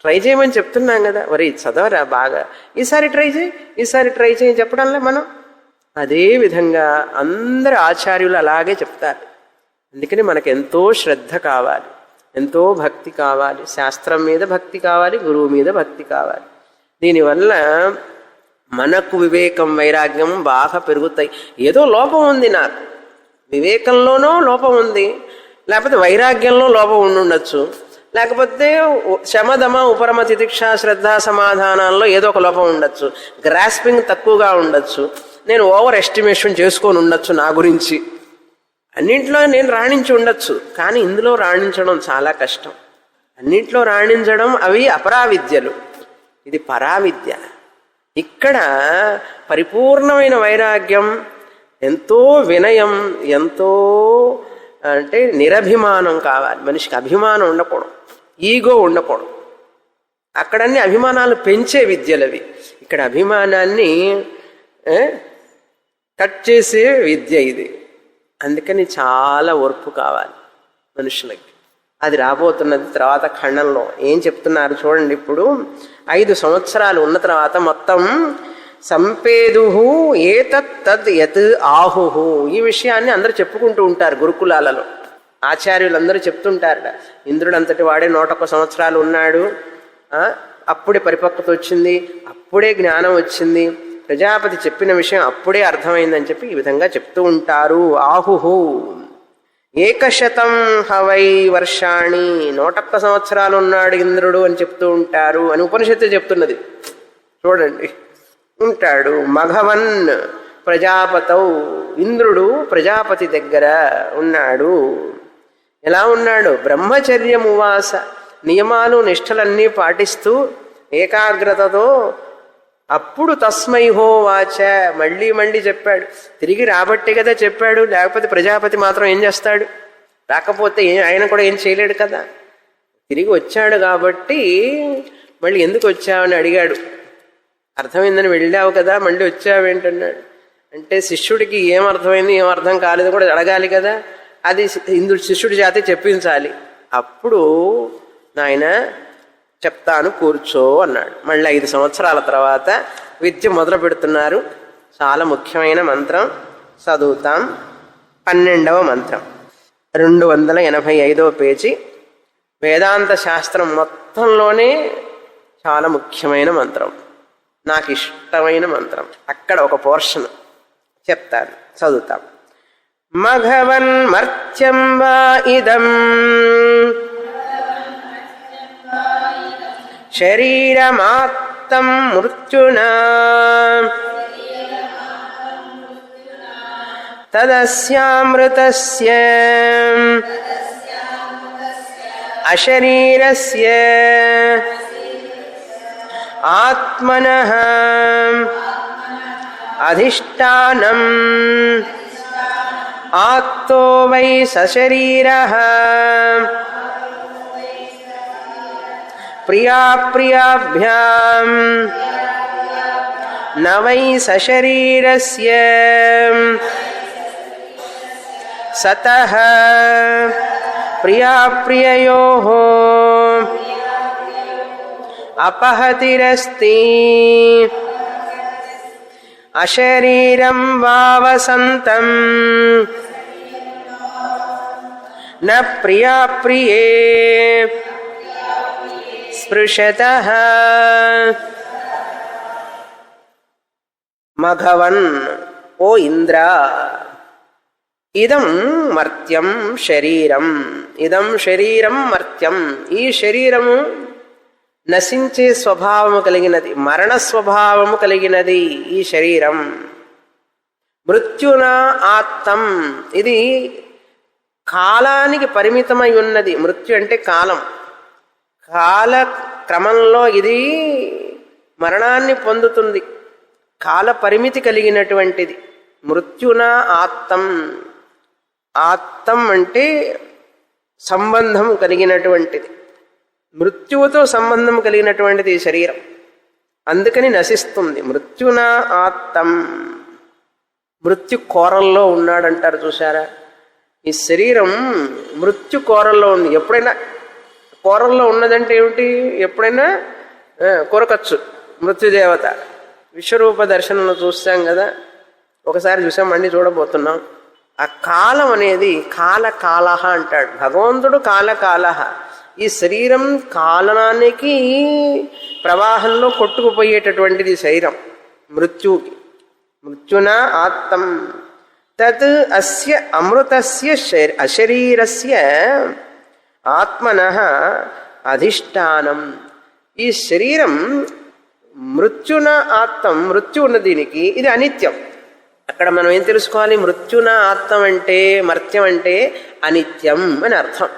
ట్రై చేయమని చెప్తున్నాం కదా. మరి చదవరా బాగా, ఈసారి ట్రై చేయి చెప్పడంలే మనం. అదే విధంగా అందరు ఆచార్యులు అలాగే చెప్తారు. అందుకని మనకు ఎంతో శ్రద్ధ కావాలి, ఎంతో భక్తి కావాలి, శాస్త్రం మీద భక్తి కావాలి, గురువు మీద భక్తి కావాలి. దీనివల్ల మనకు వివేకం, వైరాగ్యం బాగా పెరుగుతాయి. ఏదో లోపం ఉంది, నాకు వివేకంలోనో లోపం ఉంది, లేకపోతే వైరాగ్యంలో లోపం ఉండుండొచ్చు, లేకపోతే శమదమ ఉపరమ తితిక్ష శ్రద్ధ సమాధానాల్లో ఏదో ఒక లోపం ఉండొచ్చు, గ్రాస్పింగ్ తక్కువగా ఉండొచ్చు, నేను ఓవర్ ఎస్టిమేషన్ చేసుకొని ఉండొచ్చు నా గురించి. అన్నింట్లో నేను రాణించి ఉండొచ్చు, కానీ ఇందులో రాణించడం చాలా కష్టం. అన్నింట్లో రాణించడం అవి అపరావిద్యలు, ఇది పరావిద్య. ఇక్కడ పరిపూర్ణమైన వైరాగ్యం, ఎంతో వినయం, ఎంతో అంటే నిరభిమానం కావాలి. మనిషికి అభిమానం ఉండకూడదు, ఈగో ఉండకూడదు. అక్కడన్నీ అభిమానాలు పెంచే విద్యలవి, ఇక్కడ అభిమానాన్ని కట్ చేసే విద్య ఇది. అందుకని చాలా ఓర్పు కావాలి మనుషులకి. అది రాబోతున్నది తర్వాత ఖండంలో. ఏం చెప్తున్నారు చూడండి. ఇప్పుడు 5 సంవత్సరాలు ఉన్న తర్వాత మొత్తం సంపేదు ఏతత్ యత్ ఆహుహు, ఈ విషయాన్ని అందరూ చెప్పుకుంటూ ఉంటారు గురుకులాలలో. ఆచార్యులందరూ చెప్తుంటారు, ఇంద్రుడు అంతటి వాడే 101 సంవత్సరాలు ఉన్నాడు, అప్పుడే పరిపక్వత వచ్చింది, అప్పుడే జ్ఞానం వచ్చింది, ప్రజాపతి చెప్పిన విషయం అప్పుడే అర్థమైందని చెప్పి ఈ విధంగా చెప్తూ ఉంటారు. ఆహుహు 100 హవై వర్షాణి, 101 సంవత్సరాలు ఉన్నాడు ఇంద్రుడు అని చెప్తూ ఉంటారు అని ఉపనిషత్తు చెప్తున్నది. చూడండి, ఉంటాడు. మఘవన్ ప్రజాపతౌ, ఇంద్రుడు ప్రజాపతి దగ్గర ఉన్నాడు. ఎలా ఉన్నాడు? బ్రహ్మచర్యమువాస, నియమాలు నిష్ఠలన్నీ పాటిస్తూ ఏకాగ్రతతో. అప్పుడు తస్మై హోవాచ, మళ్ళీ చెప్పాడు. తిరిగి రాబట్టే కదా చెప్పాడు, లేకపోతే ప్రజాపతి మాత్రం ఏం చేస్తాడు? రాకపోతే ఆయన కూడా ఏం చేయలేడు కదా. తిరిగి వచ్చాడు కాబట్టి మళ్ళీ ఎందుకు వచ్చావని అడిగాడు. అర్థమైందని వెళ్ళావు కదా, మళ్ళీ వచ్చావేంటన్నాడు. అంటే శిష్యుడికి ఏం అర్థమైంది, ఏం అర్థం కాలేదు కూడా అడగాలి కదా. అది ఇంద్రుడు శిష్యుడి చేతే చెప్పించాలి. అప్పుడు నాయన చెప్తాను కూర్చో అన్నాడు. మళ్ళీ 5 సంవత్సరాల తర్వాత విద్య మొదలు పెడుతున్నారు. చాలా ముఖ్యమైన మంత్రం చదువుతాం. 12వ మంత్రం, 285వ పేజీ. వేదాంత శాస్త్రం మొత్తంలోనే చాలా ముఖ్యమైన మంత్రం, నాకు ఇష్టమైన మంత్రం. అక్కడ ఒక పోర్షన్ చెప్తాను, చదువుతాం. మఘవన్ మర్త్యం వా ఇదం శరీరమాత్తం మృత్యునా తదస్యామృతస్య అశరీరస్య ఆత్మనః అధిష్టానం ఆత్తో వై సశరీరః ప్రియాప్రియాభ్యాం న వై సశరీరస్య సతః ప్రియాప్రియయోః అపహతిరస్తి అశరీరం వావసంతం న ప్రియా ప్రియే స్పృశతః మఘవన్ ఓ ఇంద్ర ఇదం మర్త్యం శరీరం ఇదం శరీరం మర్త్యం ఈ శరీరము నశించే స్వభావము కలిగినది మరణ స్వభావము కలిగినది ఈ శరీరం మృత్యునా ఆత్తం ఇది కాలానికి పరిమితమై ఉన్నది మృత్యు అంటే కాలం కాల క్రమంలో ఇది మరణాన్ని పొందుతుంది కాల పరిమితి కలిగినటువంటిది మృత్యునా ఆత్తం ఆత్తం అంటే సంబంధం కలిగినటువంటిది మృత్యువుతో సంబంధం కలిగినటువంటిది ఈ శరీరం అందుకని నశిస్తుంది మృత్యునా ఆత్తం మృత్యు కోరల్లో ఉన్నాడంటారు చూసారా ఈ శరీరం మృత్యు కోరల్లో ఉంది ఎప్పుడైనా కోరల్లో ఉన్నదంటే ఏమిటి ఎప్పుడైనా కొరకచ్చు మృత్యుదేవత విశ్వరూప దర్శనంలో చూస్తాం కదా ఒకసారి చూసాం మళ్ళీ చూడబోతున్నాం ఆ కాలం అనేది కాలకాలహ అంటాడు భగవంతుడు కాలకాలహ ఈ శరీరం కాలానికి ప్రవాహంలో కొట్టుకుపోయేటటువంటిది శరీరం మృత్యుకి మృత్యునా ఆత్తం తత్ అస్య అమృతస్య అశరీరస్య ఆత్మనః అధిష్టానం ఈ శరీరం మృత్యున ఆత్తం మృత్యు ఉన్న దీనికి ఇది అనిత్యం అక్కడ మనం ఏం తెలుసుకోవాలి మృత్యున ఆత్తం అంటే మర్త్యం అంటే అనిత్యం అని అర్థం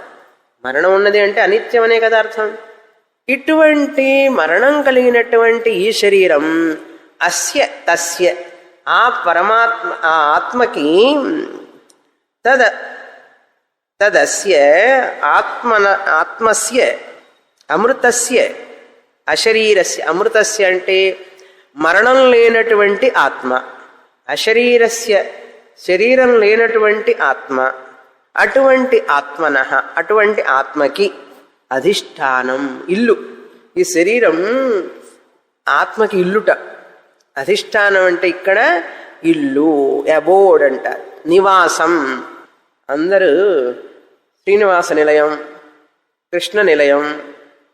మరణం ఉన్నది అంటే అనిత్యం అనే కదా అర్థం ఇటువంటి మరణం కలిగినటువంటి ఈ శరీరం అస్య తస్య ఆ పరమాత్మ ఆ ఆత్మకి తదస్య ఆత్మస్య అమృతస్య అశరీరస్య అమృతస్య అంటే మరణం లేనటువంటి ఆత్మ అశరీరస్య శరీరం లేనటువంటి ఆత్మ అటువంటి ఆత్మనః అటువంటి ఆత్మకి అధిష్టానం ఇల్లు ఈ శరీరం ఆత్మకి ఇల్లుట అధిష్టానం అంటే ఇక్కడ ఇల్లు అబోర్డ్ అంటారు నివాసం అందరూ శ్రీనివాస నిలయం కృష్ణ నిలయం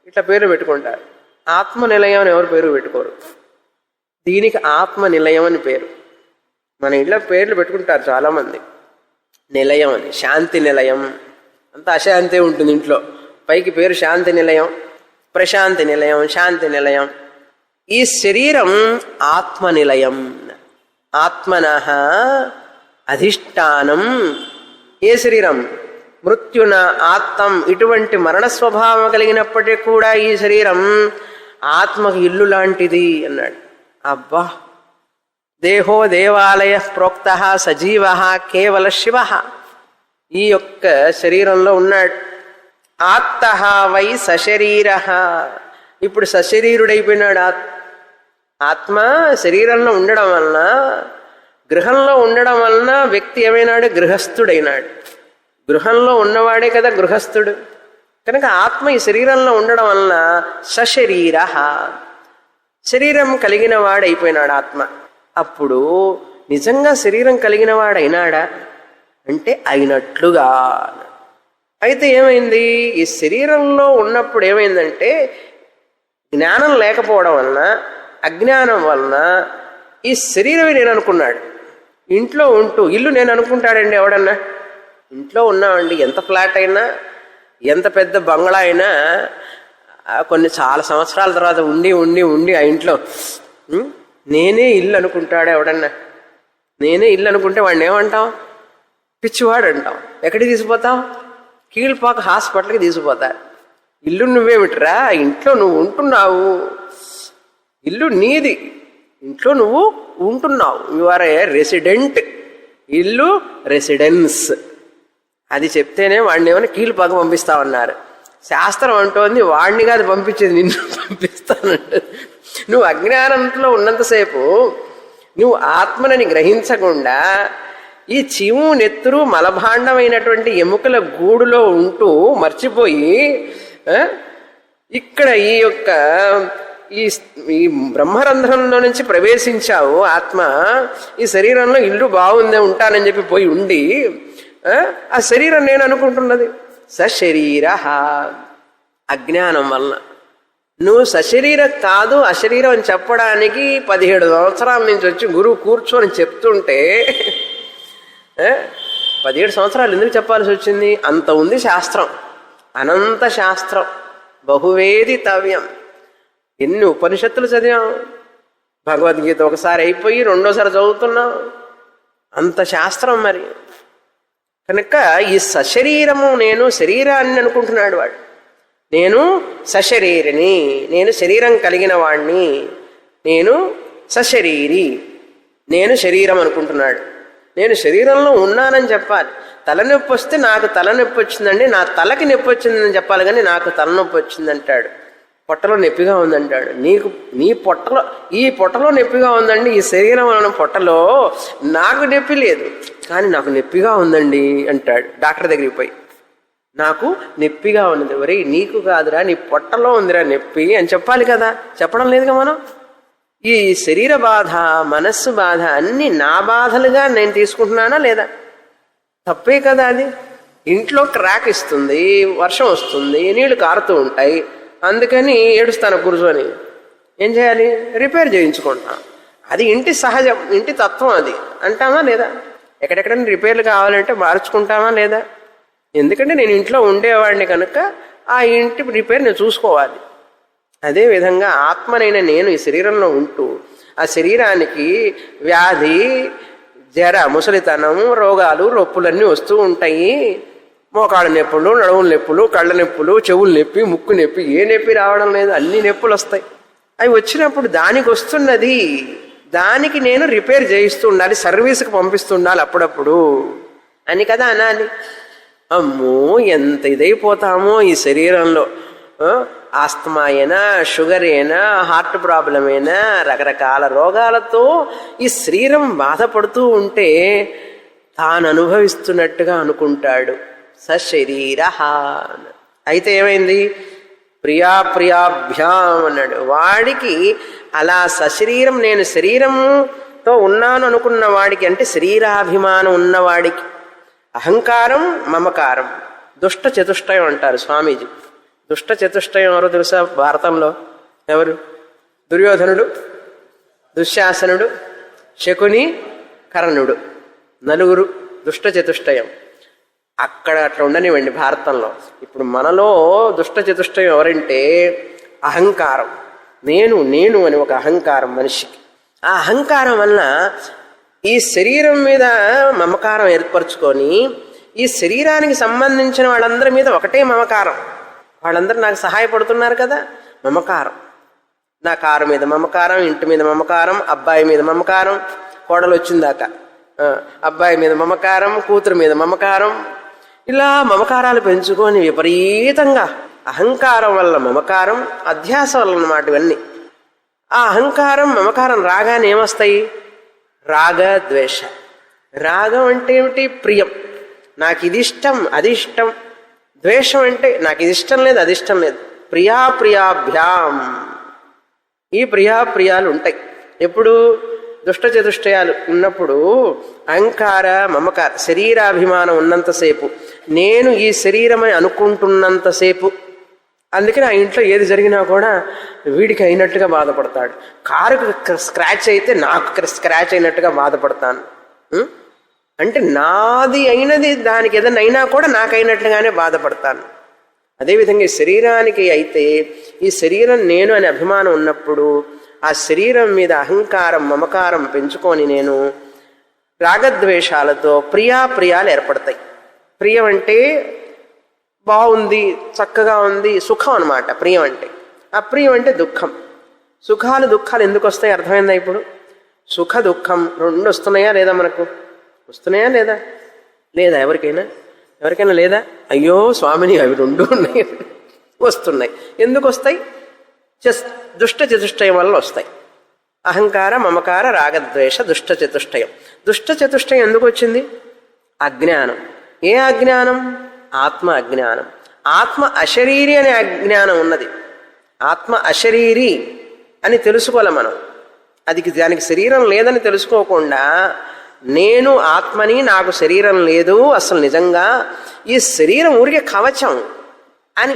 ఇట్లా పేరు పెట్టుకుంటారు ఆత్మ నిలయం అని ఎవరు పేరు పెట్టుకోరు దీనికి ఆత్మ నిలయం అని పేరు మన ఇళ్ళ పేర్లు పెట్టుకుంటారు చాలామంది నిలయం అని శాంతి నిలయం అంతా అశాంతి ఉంటుంది ఇంట్లో పైకి పేరు శాంతి నిలయం ప్రశాంతి నిలయం శాంతి నిలయం ఈ శరీరం ఆత్మ నిలయం ఆత్మనః అధిష్టానం ఏ శరీరం మృత్యున ఆత్తం ఇటువంటి మరణ స్వభావం కలిగినప్పటికీ కూడా ఈ శరీరం ఆత్మకి ఇల్లు లాంటిది అన్నాడు అబ్బా దేహో దేవాలయ ప్రోక్త సజీవ కేవల శివ ఈ యొక్క శరీరంలో ఉన్నాడు ఆత్త వై సశరీర ఇప్పుడు సశరీరుడైపోయినాడు ఆత్మ శరీరంలో ఉండడం వలన గృహంలో ఉండడం వలన వ్యక్తి ఏమైనాడు గృహస్థుడైనాడు గృహంలో ఉన్నవాడే కదా గృహస్థుడు కనుక ఆత్మ ఈ శరీరంలో ఉండడం వలన సశరీర శరీరం కలిగిన వాడైపోయినాడు ఆత్మ అప్పుడు నిజంగా శరీరం కలిగిన వాడైనాడా అంటే అయినట్లుగా అయితే ఏమైంది ఈ శరీరంలో ఉన్నప్పుడు ఏమైందంటే జ్ఞానం లేకపోవడం వలన అజ్ఞానం వలన ఈ శరీరమే నేను అనుకున్నాడు ఇంట్లో ఉంటూ ఇల్లు నేను అనుకుంటాడండి ఎవడన్నా ఇంట్లో ఉన్నామండి ఎంత ఫ్లాట్ అయినా ఎంత పెద్ద బంగ్లా అయినా కొన్ని చాలా సంవత్సరాల తర్వాత ఉండి ఉండి ఉండి ఆ ఇంట్లో నేనే ఇల్లు అనుకుంటాడు ఎవడన్నా నేనే ఇల్లు అనుకుంటే వాడిని ఏమంటాం పిచ్చివాడు అంటాం ఎక్కడికి తీసుకుపోతాం కీழ்పాక హాస్పిటల్కి తీసుకుపోతా ఇల్లు నువ్వేమిట్రా ఇంట్లో నువ్వు ఉంటున్నావు ఇల్లు నీది ఇంట్లో నువ్వు ఉంటున్నావు యు ఆర్ ఏ రెసిడెంట్ ఇల్లు రెసిడెన్స్ అది చెప్తేనే వాడిని ఏమైనా కీழ்పాక పంపిస్తామన్నారు శాస్త్రం అంటోంది వాడిని కాదు పంపించేది నిన్ను పంపిస్తానంట నువ్వు అజ్ఞానంలో ఉన్నంతసేపు నువ్వు ఆత్మని గ్రహించకుండా ఈ చీము నెత్తురు మలభాండమైనటువంటి ఎముకల గూడులో ఉంటూ మర్చిపోయి ఇక్కడ ఈ యొక్క ఈ ఈ బ్రహ్మరంధ్రంలో నుంచి ప్రవేశించావు ఆత్మ, ఈ శరీరంలో ఇల్లు బాగుందే ఉంటానని చెప్పి పోయి ఉండి ఆ శరీరం నేను అనుకుంటున్నది. సశరీర అజ్ఞానం వలన. నువ్వు సశరీర కాదు అశరీరం అని చెప్పడానికి 17 సంవత్సరాల నుంచి వచ్చి గురువు కూర్చొని చెప్తుంటే 17 సంవత్సరాలు ఎందుకు చెప్పాల్సి వచ్చింది? అంత ఉంది శాస్త్రం, అనంత శాస్త్రం, బహువేదితవ్యం. ఎన్ని ఉపనిషత్తులు చదివాం, భగవద్గీత ఒకసారి అయిపోయి రెండోసారి చదువుతున్నాం, అంత శాస్త్రం. మరి కనుక ఈ సశరీరము నేను శరీరాన్ని అనుకుంటున్నాడు వాడు. నేను సశరీరిని, నేను శరీరం కలిగిన వాణ్ణి, నేను సశరీరి, నేను శరీరం అనుకుంటున్నాడు. నేను శరీరంలో ఉన్నానని చెప్పాలి. తలనొప్పి వస్తే నాకు తలనొప్పి వచ్చిందండి, నా తలకి నొప్పి వచ్చిందని చెప్పాలి, కానీ నాకు తలనొప్పి వచ్చిందంటాడు. పొట్టలో నొప్పిగా ఉందంటాడు. నీ పొట్టలో, ఈ పొట్టలో నొప్పిగా ఉందండి, ఈ శరీరం అన్న పొట్టలో నాకు నొప్పి లేదు కానీ నాకు నొప్పిగా ఉందండి అంటాడు. డాక్టర్ దగ్గరికి పోయి నాకు నొప్పిగా ఉన్నది. ఒరే నీకు కాదురా, నీ పొట్టలో ఉందిరా నొప్పి అని చెప్పాలి కదా. చెప్పడం లేదుగా మనం. ఈ శరీర బాధ, మనస్సు బాధ అన్నీ నా బాధలుగా నేను తీసుకుంటున్నానా లేదా? తప్పే కదా అది. ఇంట్లో క్రాక్ ఇస్తుంది, వర్షం వస్తుంది, నీళ్లు కారుతూ ఉంటాయి, అందుకని ఏడుస్తాను కూర్చొని. ఏం చేయాలి? రిపేర్ చేయించుకుంటా. అది ఇంటి సహజం, ఇంటి తత్వం. అది అంటామా లేదా? ఎక్కడెక్కడైనా రిపేర్లు కావాలంటే మార్చుకుంటామా లేదా? ఎందుకంటే నేను ఇంట్లో ఉండేవాడిని కనుక ఆ ఇంటి రిపేర్ నేను చూసుకోవాలి. అదేవిధంగా ఆత్మనైన నేను ఈ శరీరంలో ఉంటూ ఆ శరీరానికి వ్యాధి, జర, ముసలితనం, రోగాలు, రొప్పులన్నీ వస్తూ ఉంటాయి. మోకాళ్ళ నొప్పులు, నడువుల నొప్పులు, కళ్ళ నొప్పులు, చెవుల నొప్పి, ముక్కు నొప్పి, ఏ నొప్పి రావడం లేదు, అన్ని నొప్పులు వస్తాయి. అవి వచ్చినప్పుడు దానికి వస్తున్నది, దానికి నేను రిపేర్ చేయిస్తూ ఉండాలి, సర్వీస్కి పంపిస్తుండాలి అప్పుడప్పుడు అని కదా అనాలి. అమ్మో ఎంత ఇదైపోతామో ఈ శరీరంలో. ఆస్తమా అయినా, షుగర్ అయినా, హార్ట్ ప్రాబ్లం అయినా, రకరకాల రోగాలతో ఈ శరీరం బాధపడుతూ ఉంటే తాను అనుభవిస్తున్నట్టుగా అనుకుంటాడు. సశరీర. అయితే ఏమైంది? ప్రియాప్రియాభ్యాం అన్నాడు. వాడికి అలా సశరీరం, నేను శరీరంతో ఉన్నాను అనుకున్న వాడికి, అంటే శరీరాభిమానం ఉన్నవాడికి అహంకారం, మమకారం, దుష్ట చతుష్టయం అంటారు స్వామీజీ. దుష్ట చతుష్టయం ఎవరో తెలుసా భారతంలో? ఎవరు? దుర్యోధనుడు, దుశ్శాసనుడు, శకుని, కర్ణుడు, నలుగురు దుష్ట చతుష్టయం. అక్కడ అట్లా ఉండనివ్వండి భారతంలో. ఇప్పుడు మనలో దుష్ట చతుష్టయం ఎవరంటే అహంకారం. నేను నేను అని ఒక అహంకారం మనిషికి. ఆ అహంకారం వలన ఈ శరీరం మీద మమకారం ఏర్పరచుకొని ఈ శరీరానికి సంబంధించిన వాళ్ళందరి మీద ఒకటే మమకారం. వాళ్ళందరూ నాకు సహాయపడుతున్నారు కదా, మమకారం. నా కారు మీద మమకారం, ఇంటి మీద మమకారం, అబ్బాయి మీద మమకారం, కోడలు వచ్చిందాక అబ్బాయి మీద మమకారం, కూతురు మీద మమకారం, ఇలా మమకారాలు పెంచుకొని విపరీతంగా అహంకారం వల్ల మమకారం, అధ్యాస వల్ల అన్నమాట ఇవన్నీ. ఆ అహంకారం, మమకారం రాగానే ఏమొస్తాయి? రాగ, ద్వేష. రాగం అంటే ఏమిటి? ప్రియం, నాకు ఇది ఇష్టం, అది ఇష్టం. ద్వేషం అంటే నాకు ఇది ఇష్టం లేదు, అది ఇష్టం లేదు. ప్రియాప్రియాభ్యాం. ఈ ప్రియాప్రియాలు ఉంటాయి. ఎప్పుడు? దుష్ట చతుష్టయాలు ఉన్నప్పుడు అహంకార, మమకార, శరీరాభిమానం ఉన్నంతసేపు, నేను ఈ శరీరమని అనుకుంటున్నంతసేపు. అందుకని ఆ ఇంట్లో ఏది జరిగినా కూడా వీడికి అయినట్టుగా బాధపడతాడు. కారుకు స్క్రాచ్ అయితే నాకు స్క్రాచ్ అయినట్టుగా బాధపడతాను. అంటే నాది అయినది దానికి ఏదైనా అయినా కూడా నాకైనట్లుగానే బాధపడతాను. అదేవిధంగా ఈ శరీరానికి అయితే ఈ శరీరం నేను అనే అభిమానం ఉన్నప్పుడు ఆ శరీరం మీద అహంకారం, మమకారం పెంచుకొని నేను రాగద్వేషాలతో ప్రియాప్రియాలు ఏర్పడతాయి. ప్రియం అంటే బాగుంది, చక్కగా ఉంది, సుఖం అన్నమాట ప్రియం అంటే. అప్రియం అంటే దుఃఖం. సుఖాలు దుఃఖాలు ఎందుకు వస్తాయి అర్థమైందా ఇప్పుడు? సుఖ దుఃఖం రెండు వస్తున్నాయా లేదా? మనకు వస్తున్నాయా లేదా? లేదా? ఎవరికైనా లేదా? అయ్యో స్వామిని, అవి రెండు ఉన్నాయి. వస్తున్నాయి. ఎందుకు వస్తాయి? దుష్ట చతుష్టయం వల్ల వస్తాయి. అహంకార, మమకార, రాగద్వేష, దుష్ట చతుష్టయం. దుష్ట చతుష్టయం ఎందుకు వచ్చింది? అజ్ఞానం. ఏ అజ్ఞానం? ఆత్మ అజ్ఞానం. ఆత్మ అశరీరి అనే అజ్ఞానం ఉన్నది. ఆత్మ అశరీరి అని తెలుసుకోవాలి మనం. దానికి శరీరం లేదని తెలుసుకోకుండా నేను ఆత్మని, నాకు శరీరం లేదు అసలు నిజంగా, ఈ శరీరం ఊరికే కవచం అని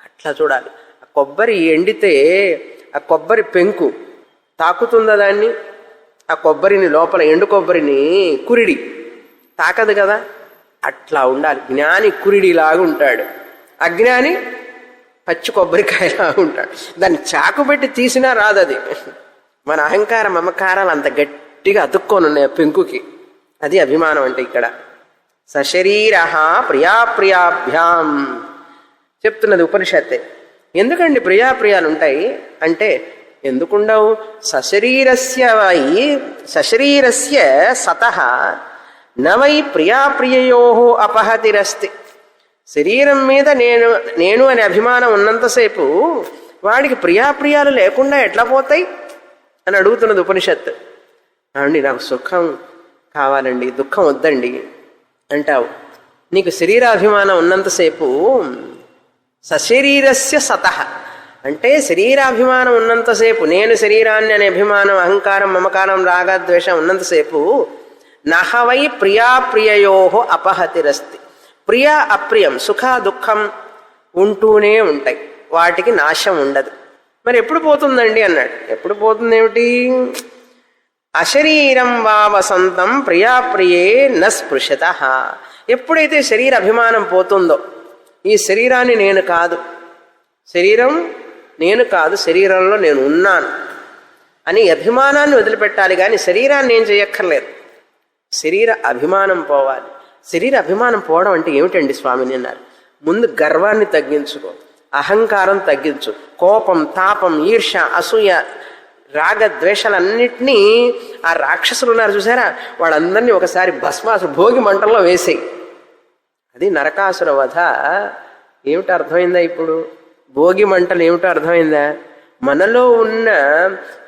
అట్లా చూడాలి. ఆ కొబ్బరి ఎండితే ఆ కొబ్బరి పెంకు తాకుతుందా దాన్ని? ఆ కొబ్బరిని లోపల ఎండు కొబ్బరిని కురిడి తాకదు కదా. అట్లా ఉండాలి. జ్ఞాని కురిడిలాగా ఉంటాడు, అజ్ఞాని పచ్చి కొబ్బరికాయలాగా ఉంటాడు. దాన్ని చాకు పెట్టి తీసినా రాదు అది. మన అహంకార మమకారాలు అంత గట్టిగా అతుక్కొని ఉన్నాయి పెంకుకి. అది అభిమానం అంటే ఇక్కడ. సశరీర ప్రియాప్రియాభ్యాం చెప్తున్నది ఉపనిషత్తే. ఎందుకండి ప్రియాప్రియాలు ఉంటాయి అంటే, ఎందుకుండవు? సశరీరస్య సతః నవై ప్రియాప్రియయో అపహతిరస్తి. శరీరం మీద నేను అనే అభిమానం ఉన్నంతసేపు వాడికి ప్రియాప్రియాలు లేకుండా ఎట్లా పోతాయి అని అడుగుతున్నది ఉపనిషత్తు. అండి నాకు సుఖం కావాలండి, దుఃఖం వద్దండి అంటావు. నీకు శరీరాభిమానం ఉన్నంతసేపు సశరీరస్య సతః అంటే శరీరాభిమానం ఉన్నంతసేపు, నేను శరీరాన్ని అనే అభిమానం, అహంకారం, మమకారం, రాగద్వేషం ఉన్నంతసేపు నహవై ప్రియాప్రియయో అపహతిరస్తి. ప్రియ అప్రియం, సుఖ దుఃఖం ఉంటూనే ఉంటాయి, వాటికి నాశం ఉండదు. మరి ఎప్పుడు పోతుందండి అన్నాడు. ఎప్పుడు పోతుంది ఏమిటి? అశరీరం వా వసంతం ప్రియాప్రియే న స్పృశతః. ఎప్పుడైతే శరీర అభిమానం పోతుందో, ఈ శరీరాన్ని నేను కాదు, శరీరం నేను కాదు, శరీరంలో నేను ఉన్నాను అని అభిమానాన్ని వదిలిపెట్టాలి, కానీ శరీరాన్ని ఏం చేయక్కర్లేదు. శరీర అభిమానం పోవాలి. శరీర అభిమానం పోవడం అంటే ఏమిటండి స్వామిని అన్నారు. ముందు గర్వాన్ని తగ్గించుకో, అహంకారం తగ్గించు, కోపం, తాపం, ఈర్ష, అసూయ, రాగద్వేషాలన్నిటినీ ఆ రాక్షసులు ఉన్నారు చూసారా, వాళ్ళందరినీ ఒకసారి భస్మాసు భోగి మంటల్లో వేసేయి. అది నరకాసుర వధ. ఏమిటో అర్థమైందా ఇప్పుడు? భోగి మంటలు ఏమిటో అర్థమైందా? మనలో ఉన్న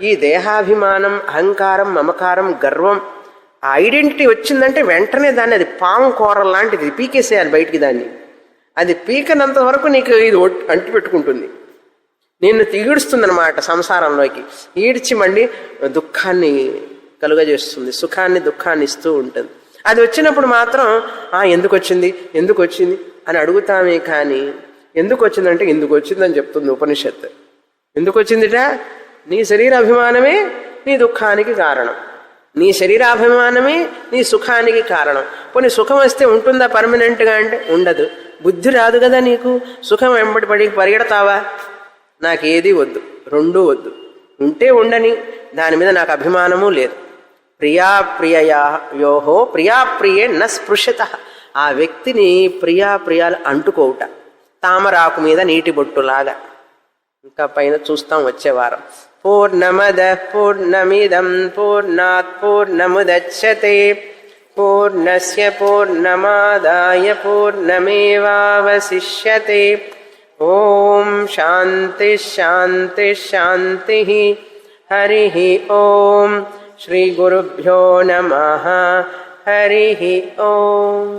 ఈ దేహాభిమానం, అహంకారం, మమకారం, గర్వం, ఆ ఐడెంటిటీ వచ్చిందంటే వెంటనే దాన్ని, అది పాము కూర లాంటిది, పీకేసేయాలి బయటికి దాన్ని. అది పీకనంత వరకు నీకు ఇది అంటి పెట్టుకుంటుంది, నిన్ను ఈడుస్తుందన్నమాట సంసారంలోకి. ఈడ్చి మళ్ళీ దుఃఖాన్ని కలుగజేస్తుంది, సుఖాన్ని దుఃఖాన్ని ఇస్తూ ఉంటుంది. అది వచ్చినప్పుడు మాత్రం ఎందుకు వచ్చింది ఎందుకు వచ్చింది అని అడుగుతామే, కానీ ఎందుకు వచ్చిందంటే ఎందుకు వచ్చిందని చెప్తుంది ఉపనిషత్తు. ఎందుకు వచ్చిందిట? నీ శరీరాభిమానమే నీ దుఃఖానికి కారణం, నీ శరీరాభిమానమే నీ సుఖానికి కారణం. పోనీ సుఖం వస్తే ఉంటుందా పర్మనెంట్గా అంటే? ఉండదు. బుద్ధి రాదు కదా నీకు. సుఖం వెంబడి పడి పరిగెడతావా? నాకేది వద్దు, రెండూ వద్దు, ఉంటే ఉండని, దాని మీద నాకు అభిమానము లేదు. ప్రియాప్రియయోహో ప్రియాప్రియే న స్పృశతః. ఆ వ్యక్తిని ప్రియాప్రియాలు అంటుకోవుట, తామరాకు మీద నీటి బొట్టులాగా. ఇంకా పైన చూస్తాం వచ్చే వారం. పూర్ణమద పూర్ణమిదం పూర్ణాత్ పూర్ణముదచ్యతే పూర్ణస్య పూర్ణమాదాయ పూర్ణమేవావశిష్యతే. ఓం శాంతి శాంతి శాంతి. హరి ఓం. శ్రీ గురుభ్యో నమః. హరి ఓం.